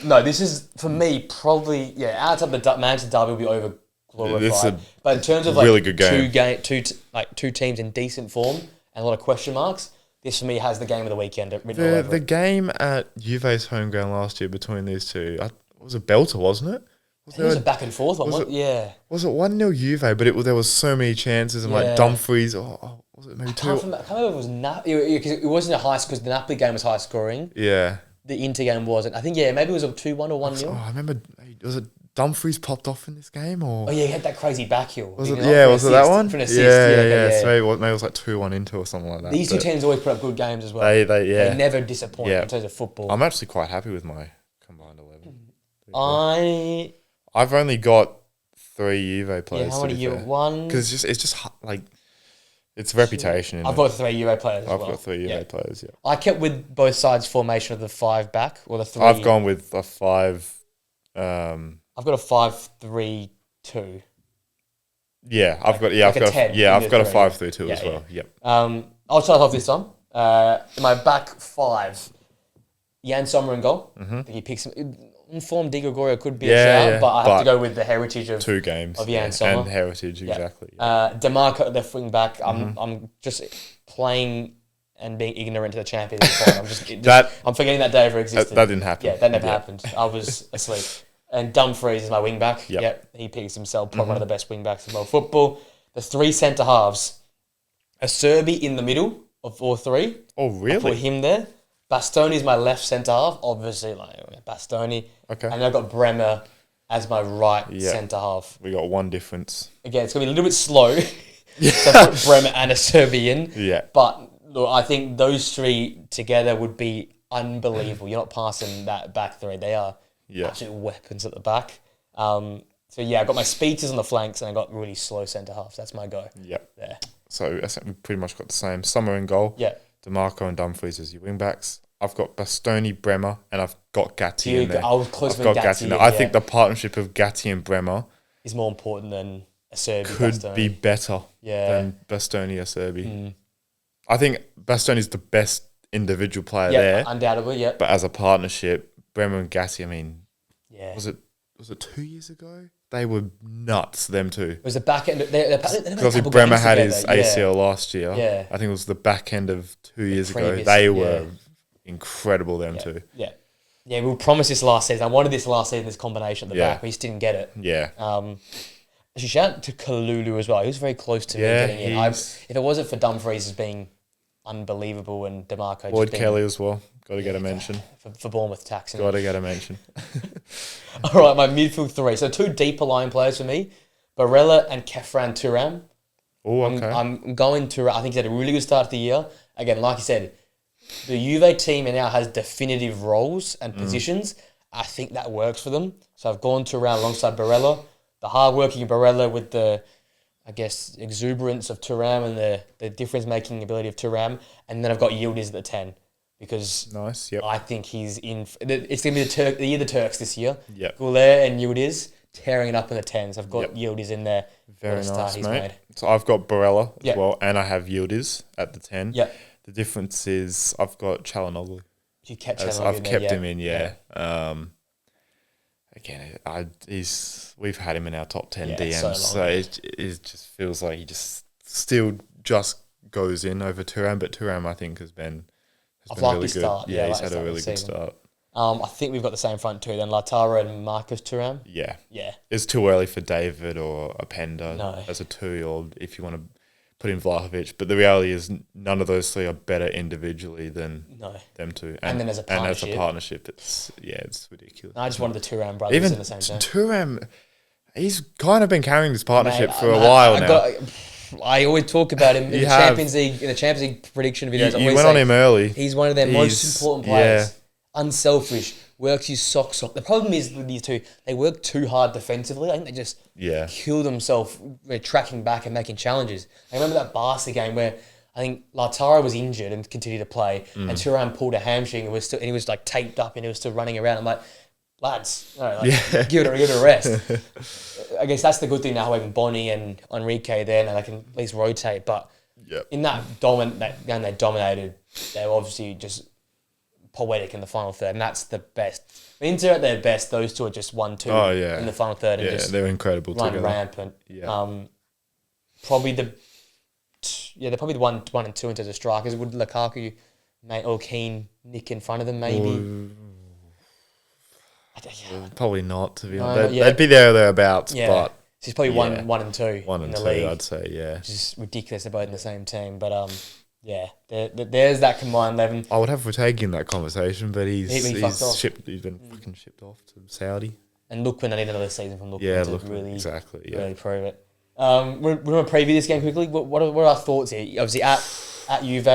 no, this is, for me, probably... Yeah, outside the Manchester derby will be over-glorified. But in terms of really good game. Two teams in decent form and a lot of question marks, this for me has the game of the weekend written all over the game at Juve's home ground last year between these two... It was a belter, wasn't it? It was a back and forth one. Was it 1-0 Juve? But there was so many chances and like Dumfries. Was it maybe 2? I can't remember if it was it wasn't a high because the Napoli game was high scoring. Yeah. The Inter game wasn't. I think maybe it was a 2-1 or 1-0. I remember. Was it Dumfries popped off in this game or? Oh yeah, he had that crazy back heel. Was it that one? For an assist. Yeah. So maybe it was like 2-1 Inter or something like that. These two teams always put up good games as well. They never disappoint in terms of football. I'm actually quite happy with my combined 11. I've only got 3 Juve players. How many you? One? Because it's just like it's reputation. I've got 3 Juve players as well. I've got 3 Juve players. Yeah. I kept with both sides' formation of the 5 back or the 3. I've gone with a 5. I've got a 5-3-2. Yeah, I've got a 5-3-2 as well. Yep. I'll start off this time. My back five, Jan Sommer in goal. I think he picks informed Di Gregorio could be a shout, but I have to go with the heritage of 2 games of Jan Sommer. and heritage, exactly. DeMarco at left wing back. I'm just playing and being ignorant to the Champions League final. I'm forgetting that day ever existed. That didn't happen. Yeah, that never happened. I was asleep. And Dumfries is my wing back. Yep, he picks himself, probably one of the best wing backs in world football. The 3 centre halves, a Serbi in the middle of all 3. Oh, really? I put him there. Bastoni is my left centre half, obviously, Bastoni. Okay. And I've got Bremer as my right centre half. We got one difference. Again, it's going to be a little bit slow. So I put Bremer and a Serbi in. Yeah. But look, I think those 3 together would be unbelievable. You're not passing that back 3. They are absolute weapons at the back. So I got my speedsters on the flanks and I got really slow centre halves. That's my go. Yep. There. So I think we pretty much got the same. Sommer in goal. Yeah. DeMarco and Dumfries as your wing backs. I've got Bastoni, Bremer, and I've got Gatti in there. I was close with Gatti. I think the partnership of Gatti and Bremer is more important than a Serbi. Could be better than Bastoni or Serbi. I think Bastoni's the best individual player there. Undoubtedly, yeah. But as a partnership, Bremer and Gatti, I mean, was it 2 years ago? They were nuts, them two. It was the back end. Because Bremer had his ACL last year. Yeah. I think it was the back end of 2 years ago. They were incredible, them two. Yeah. Yeah, we were promised this last season. I wanted this last season, this combination at the back. We just didn't get it. Yeah. Actually, shout out to Kalulu as well. He was very close to me getting in. If it wasn't for Dumfries as being unbelievable and DeMarco Lloyd Kelly as well. Got to get a mention. For Bournemouth taxing. Got to get a mention. All right, my midfield 3. So 2 deeper line players for me. Barella and Kefran Turam. Oh, okay. I'm going to... I think he's had a really good start to the year. Again, like you said, the Juve team now has definitive roles and positions. I think that works for them. So I've gone Turam alongside Barella. The hard-working Barella with the, I guess, exuberance of Turam and the difference-making ability of Turam. And then I've got Yildiz at the 10. Because I think he's in... It's going to be the year of the Turks this year. Yep. Goulet and Yildiz tearing it up in the 10s. I've got Yildiz in there. Very nice, mate. So I've got Barella as well, and I have Yildiz at the 10. Yeah. The difference is I've got Çalhanoğlu. You kept Çalhanoğlu I've kept him in, again, we've had him in our top 10 DMs, so it just feels like he still goes in over Thuram, but Thuram I think has been really good. Start. Yeah, he's had a really good start. I think we've got the same front two then, Lautaro and Marcus Thuram. Yeah. Yeah. It's too early for David or Openda as a 2, or if you want to put in Vlahovic, but the reality is none of those 3 are better individually than them 2. And then as a partnership, it's ridiculous. I just wanted the Thuram brothers in the same team. Thuram, he's kind of been carrying this partnership for a while now. I always talk about him in the Champions League prediction videos. You went on him early. He's one of their most important players. Unselfish, works his socks off. The problem is with these 2, they work too hard defensively. I think they just kill themselves tracking back and making challenges. I remember that Barca game where I think Lautaro was injured and continued to play, and Thuram pulled a hamstring and he was like taped up and he was still running around. I'm like, lads, give it a rest. I guess that's the good thing now, having Bonnie and Enrique there, and they can at least rotate. But in that game they dominated, they were obviously just poetic in the final third, and that's the best. Inter at their best, those 2 are just 1-2 in the final third, and just they're incredible run rampant. Probably they're probably the 1 and 2 in terms of strikers. Would Lukaku, or Keane nick in front of them maybe? Probably not, to be honest. They'd be there or thereabouts, but he's probably 1 and 2 1 in and the 2, league. I'd say, Which is ridiculous. They're both in the same team, but there's that combined 11. I would have Ortega in that conversation, but he's been fucking shipped off to Saudi. And Lookman, I need another season from Lookman to really prove it. We're going to preview this game quickly. What are our thoughts here? Obviously at Juve.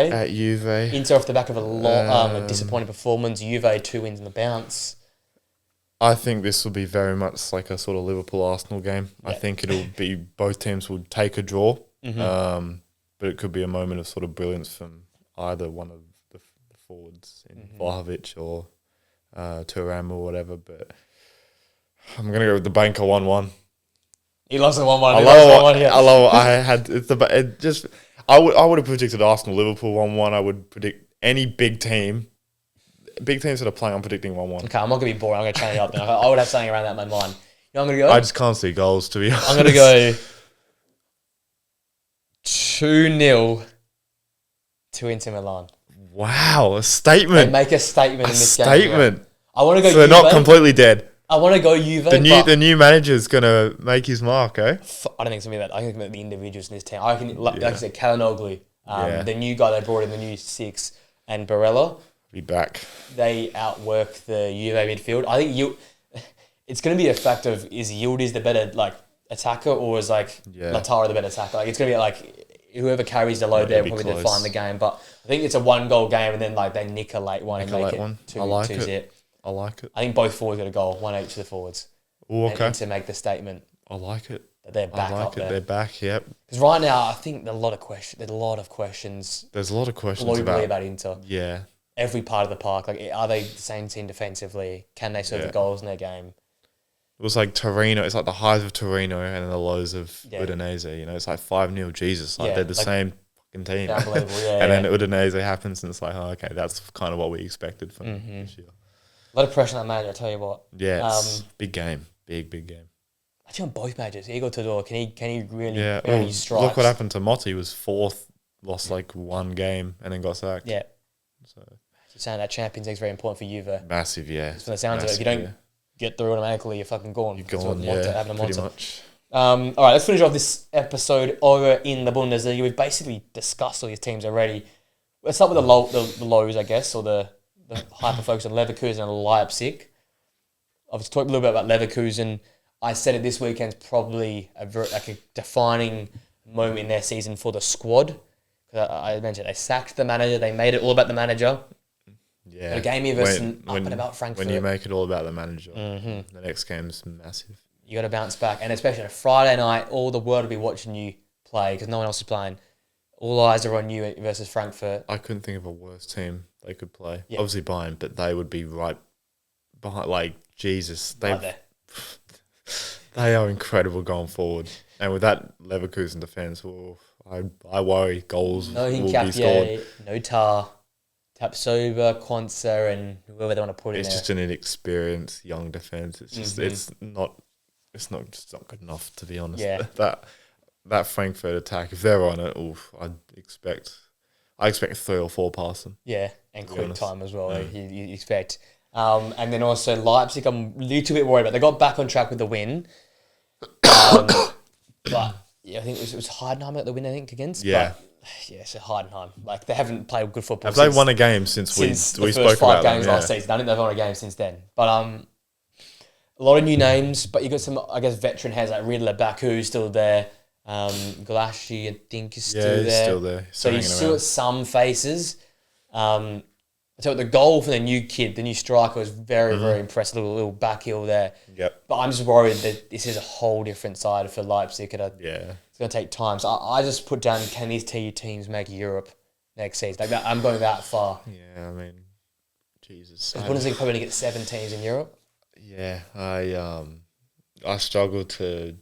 Inter off the back of a disappointing performance. Juve 2 wins in the bounce. I think this will be very much like a sort of Liverpool-Arsenal game. I think it'll be both teams will take a draw, but it could be a moment of sort of brilliance from either one of the forwards in Vlahovic or Thuram or whatever. But I'm going to go with the banker 1-1. He loves the 1-1. I would have predicted Arsenal Liverpool 1-1. I would predict any big team. Big teams that are playing, I'm predicting 1-1. Okay, I'm not going to be boring. I'm going to change it up. Then. I would have something around that in my mind. You know, I'm going to go. I just can't see goals, to be honest. I'm going to go 2-0 to Inter Milan. Wow, a statement. They make a statement in this game. Statement. I want to go. So they're Juve. not completely dead. I want to go Juve. The new manager's gonna make his mark, eh? I don't think it's going to be that. I think it's going to be the individuals in this team. I reckon, like I said, Kalinoglu, the new guy they brought in, the new 6, and Barella. Be back. They outwork the Juve midfield. I think it's going to be a fact of is Yildiz the better like attacker or is like Lautaro the better attacker? Like it's going to be like whoever carries the load there will probably define the game. But I think it's a 1-goal game and then like they nick a late one and make it 2-0. I like it. I think both forwards got a goal, 1-8 to the forwards. Ooh, okay. And to make the statement. I like it. That they're back up there. They're back, yep. Because right now, I think there's a lot of questions. There's a lot of questions globally about Inter. Yeah. Every part of the park. Like, are they the same team defensively? Can they serve the goals in their game? It was like Torino. It's like the highs of Torino and the lows of Udinese. You know, it's like 5-0. Jesus, like they're the same fucking team. Unbelievable, yeah. And then Udinese happens, and it's like, oh, okay, that's kind of what we expected from this year. A lot of pressure on that manager. I tell you what. Yeah, it's big game, big game. Actually, on both managers, Igor Tudor, can he really? Yeah. Well, strikes? Look what happened to Motti. He was 4th, lost like 1 game, and then got sacked. Yeah. So you're saying that Champions League is very important for Juve. Massive, yeah. From the sounds of it, if you don't get through automatically, you're fucking gone. You're gone, pretty much. All right, let's finish off this episode over in the Bundesliga. We've basically discussed all these teams already. Let's start with the lows, I guess, or the hyper focus on Leverkusen and Leipzig. I've talked a little bit about Leverkusen. I said it this weekend's probably a defining moment in their season for the squad. I mentioned they sacked the manager. They made it all about the manager. Yeah. A game versus up and about Frankfurt. When you make it all about the manager, the next game's massive. You got to bounce back. And especially on a Friday night, all the world will be watching you play because no one else is playing. All eyes are on you versus Frankfurt. I couldn't think of a worse team they could play. Yeah. Obviously Bayern, but they would be right behind. Like, Jesus. They are incredible going forward. And with that Leverkusen defence, I worry goals will be scored. No Tar, Tapsoba, Quansah, and whoever they want to put in there. It's just an inexperienced young defence. It's just it's not good enough, to be honest. Yeah. That Frankfurt attack, if they're on it, I expect 3 or 4 passing. Yeah, and quick time as well. Yeah. You expect. And then also Leipzig, I'm a little bit worried about. They got back on track with the win. But yeah, I think it was Heidenheim at the win, I think, against. Yeah. But, yeah, it's Heidenheim. Like, they haven't played good football. Have they won a game since we spoke about them? 5 games last season. I think they've won a game since then. But a lot of new names, but you got some, I guess, veteran heads like Riedler back, who's still there. Gulashi, I think, is still there. Yeah, he's still there. So you still got some faces. So the goal for the new kid, the new striker, was very, very impressive. A little back heel there. Yep. But I'm just worried that this is a whole different side for Leipzig. It's going to take time. So I just put down, can these two teams make Europe next season? Like that, I'm going that far. Yeah, I mean, Jesus. Bundesliga probably going to get 7 teams in Europe. Yeah, I struggle to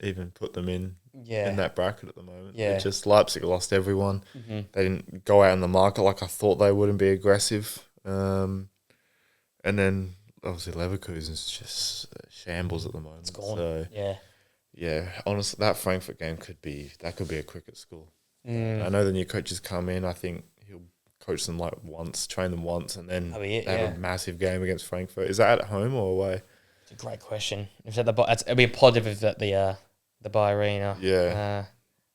even put them in that bracket at the moment. Yeah. It just Leipzig lost everyone. They didn't go out in the market like I thought they would and be aggressive. And then obviously Leverkusen's just shambles at the moment. It's gone. So, yeah. Honestly, that Frankfurt game could be a cricket school. I know the new coaches come in. I think he'll coach them like once, train them once, and then they have a massive game against Frankfurt. Is that at home or away? It's a great question. If it'd be a positive if at the Bayer Arena. Yeah.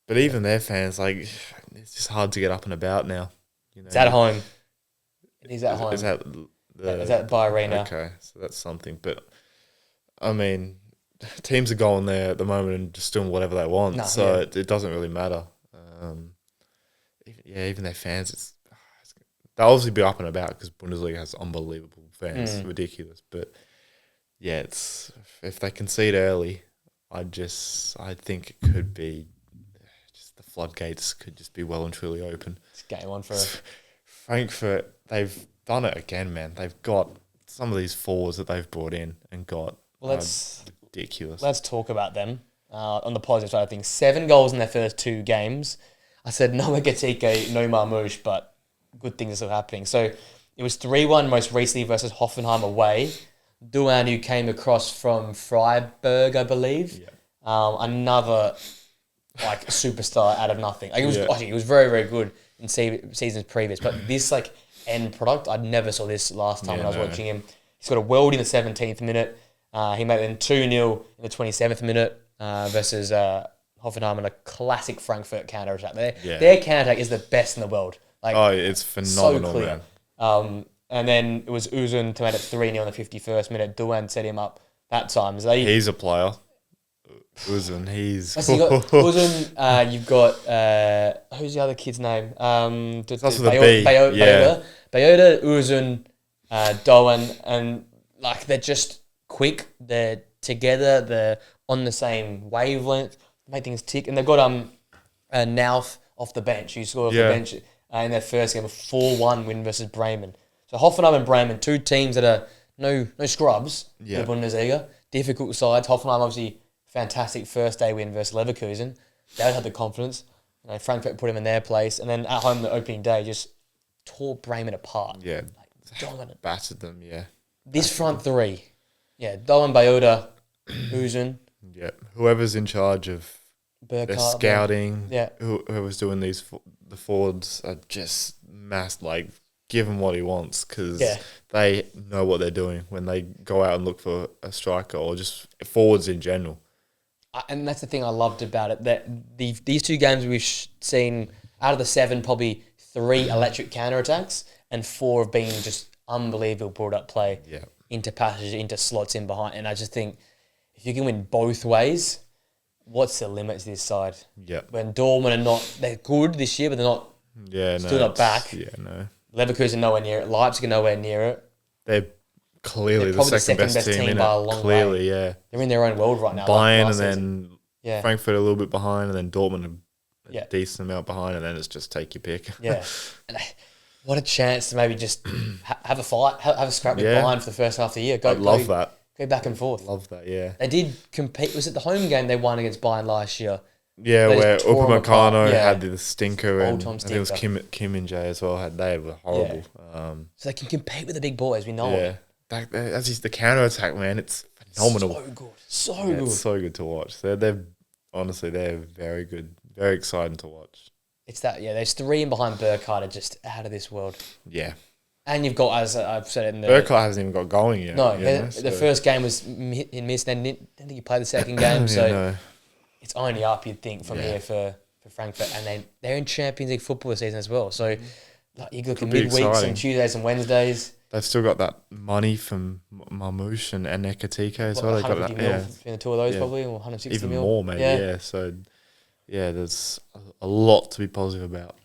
But even their fans, like, it's just hard to get up and about now. You know? It's at home. It is at home. Is that Bayer Arena. Okay, so that's something. But, I mean, teams are going there at the moment and just doing whatever they want. It doesn't really matter. Even their fans, they'll obviously be up and about because Bundesliga has unbelievable fans. Ridiculous. But, yeah, if they concede early, I think it could be just the floodgates could just be well and truly open. It's game on for Frankfurt. They've done it again, man. They've got some of these forwards that they've brought in and got ridiculous. Let's talk about them. on the positive side of things. 7 goals in their first 2 games. I said, no Ekitike, no Marmouche, but good things are still happening. So it was 3-1 most recently versus Hoffenheim away. Duan, who came across from Freiburg, I believe. Yeah. Another like superstar out of nothing. Like, it was very, very good in seasons previous. But this like end product, I never saw this last time when I was watching him. He's got a world in the 17th minute. He made it 2-0 in the 27th minute versus Hoffenheim on a classic Frankfurt counter-attack. Their counter-attack is the best in the world. Like, it's phenomenal, so clear. Man. And then it was Uzun to make it 3-0 in the 51st minute. Duan set him up that time. So he's a player. Uzun, he's... So you got Uzun, you've got... who's the other kid's name? That's with a B. Bayota, Uzun, Doan, and like they're just quick. They're together. They're on the same wavelength. Make things tick. And they've got Nauf off the bench. Who scored off the bench in their first game, a 4-1 win versus Bremen. So Hoffenheim and Bremen, 2 teams that are no scrubs in the Bundesliga. Difficult sides. Hoffenheim obviously fantastic first day win versus Leverkusen. They had the confidence. Frankfurt put them in their place, and then at home the opening day just tore Bremen apart. Yeah, like, dominant. Battered them. Yeah. This front 3, Doan, Bayota, Uzun. Yeah, whoever's in charge of their scouting, whoever's doing the forwards are just give him what he wants because they know what they're doing when they go out and look for a striker or just forwards in general. And that's the thing I loved about it, that these 2 games we've seen, out of the 7, probably 3 electric counterattacks and 4 have been just unbelievable build-up play into passages, into slots in behind. And I just think if you can win both ways, what's the limits this side? Yeah. When Dortmund they're good this year, but they're not not back. Yeah, no. Leverkusen nowhere near it. Leipzig are nowhere near it. They're clearly the second best team in by a it. long Clearly, way. yeah. They're in their own world right now. Bayern and then Frankfurt a little bit behind, and then Dortmund a decent amount behind, and then it's just take your pick. Yeah. And what a chance to maybe just have a fight, have a scrap with Bayern for the first half of the year. I love that. Go back and forth. Love that, yeah. They did compete. Was it the home game they won against Bayern last year? Yeah, where Upamecano had the stinker, and I think it was Kim and Jay as well. They were horrible. Yeah. So they can compete with the big boys. We know it. That's just the counter attack, man. It's phenomenal. So good, so good. It's so good to watch. They're honestly very good, very exciting to watch. It's that there's 3 in behind Burkhardt are just out of this world. Yeah. And you've got, as I've said in the... Burkhardt hasn't even got going yet. No, the first game was hit and miss. Then didn't think he played the second game. So it's only up, you'd think, from here for Frankfurt. And they're in Champions League football this season as well. So you look at midweeks and Tuesdays and Wednesdays. They've still got that money from Marmouche and Ekitike as well. They've got that, between the 2 of those probably, or 160 even mil. more maybe, So, there's a lot to be positive about.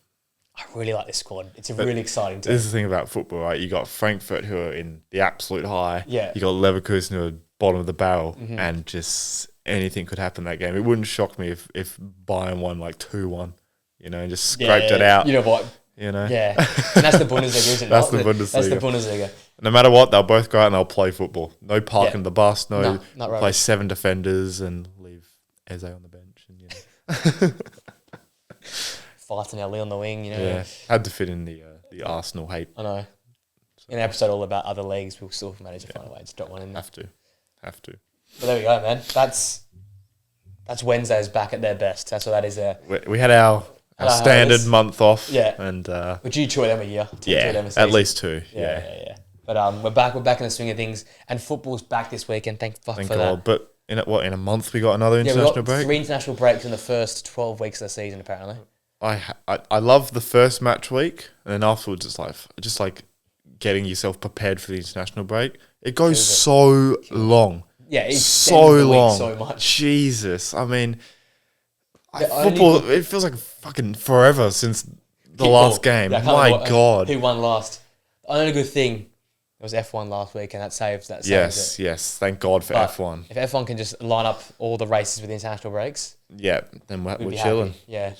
I really like this squad. It's a really exciting team. This is the thing about football, right? You got Frankfurt who are in the absolute high. Yeah. You got Leverkusen who are bottom of the barrel, and just anything could happen that game. It wouldn't shock me if Bayern won 2-1, and just scraped it out. You know what? Yeah, and that's the Bundesliga, isn't it? That's the Bundesliga. That's the Bundesliga. No matter what, they'll both go out and they'll play football. No parking the bus. No, not play 7 defenders and leave Eze on the bench. And Fighting Ali on the wing, had to fit in the Arsenal hate. I know. In an episode all about other leagues, we'll still manage to find a way to drop one in there. Have to. But there we go, man. That's Wednesdays back at their best. That's what that is there. We had our standard month off. Yeah. And would you 2 of them a year? At least 2. Yeah. But we're back in the swing of things, and football's back this weekend. Thank God. But in a month we got another international break? 3 international breaks in the first 12 weeks of the season, apparently. I love the first match week, and then afterwards it's just like getting yourself prepared for the international break. It goes so long. Yeah, it's so long. So much. Jesus, I mean, football. It feels like fucking forever since the last game. My God, who won last? The only good thing, it was F1 last week, and that saves it. Yes. Thank God for F1. If F1 can just line up all the races with the international breaks, then we're chilling. Yeah,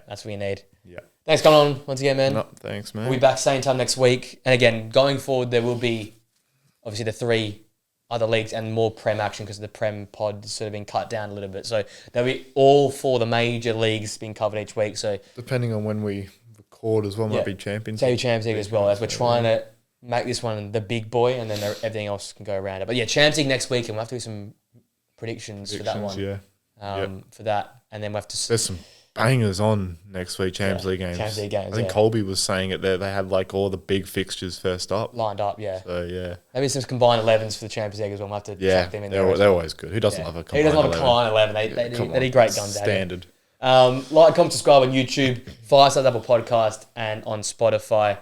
that's what we need. Yeah. Thanks for coming on once again, man. No, thanks, man. We'll be back same time next week. And again, going forward, there will be obviously the 3 other leagues and more Prem action because the Prem pod has sort of been cut down a little bit. So there'll be all 4 the major leagues being covered each week. So depending on when we record as well, might be Champions League. Champions League as well, as we're trying to make this one the big boy, and then everything else can go around it. But yeah, Champions League next week, and we'll have to do some predictions for that one. Yeah. For that, and then we'll have to. There's some bangers on next week, Champions League games. Champions League games. I think Colby was saying it there. They had like all the big fixtures first up. Lined up, yeah. So yeah. Maybe some combined 11s for the Champions League as well. We'll have to check them in there. They're always good. Who doesn't love a combined 11? Who doesn't love a combined 11? They do great guns. Standard. Like, comment, subscribe on YouTube, 5-Star Double Podcast, and on Spotify.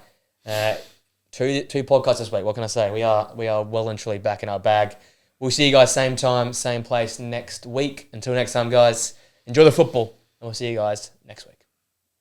Two podcasts this week. What can I say? We are well and truly back in our bag. We'll see you guys same time, same place next week. Until next time, guys, enjoy the football, and we'll see you guys next week.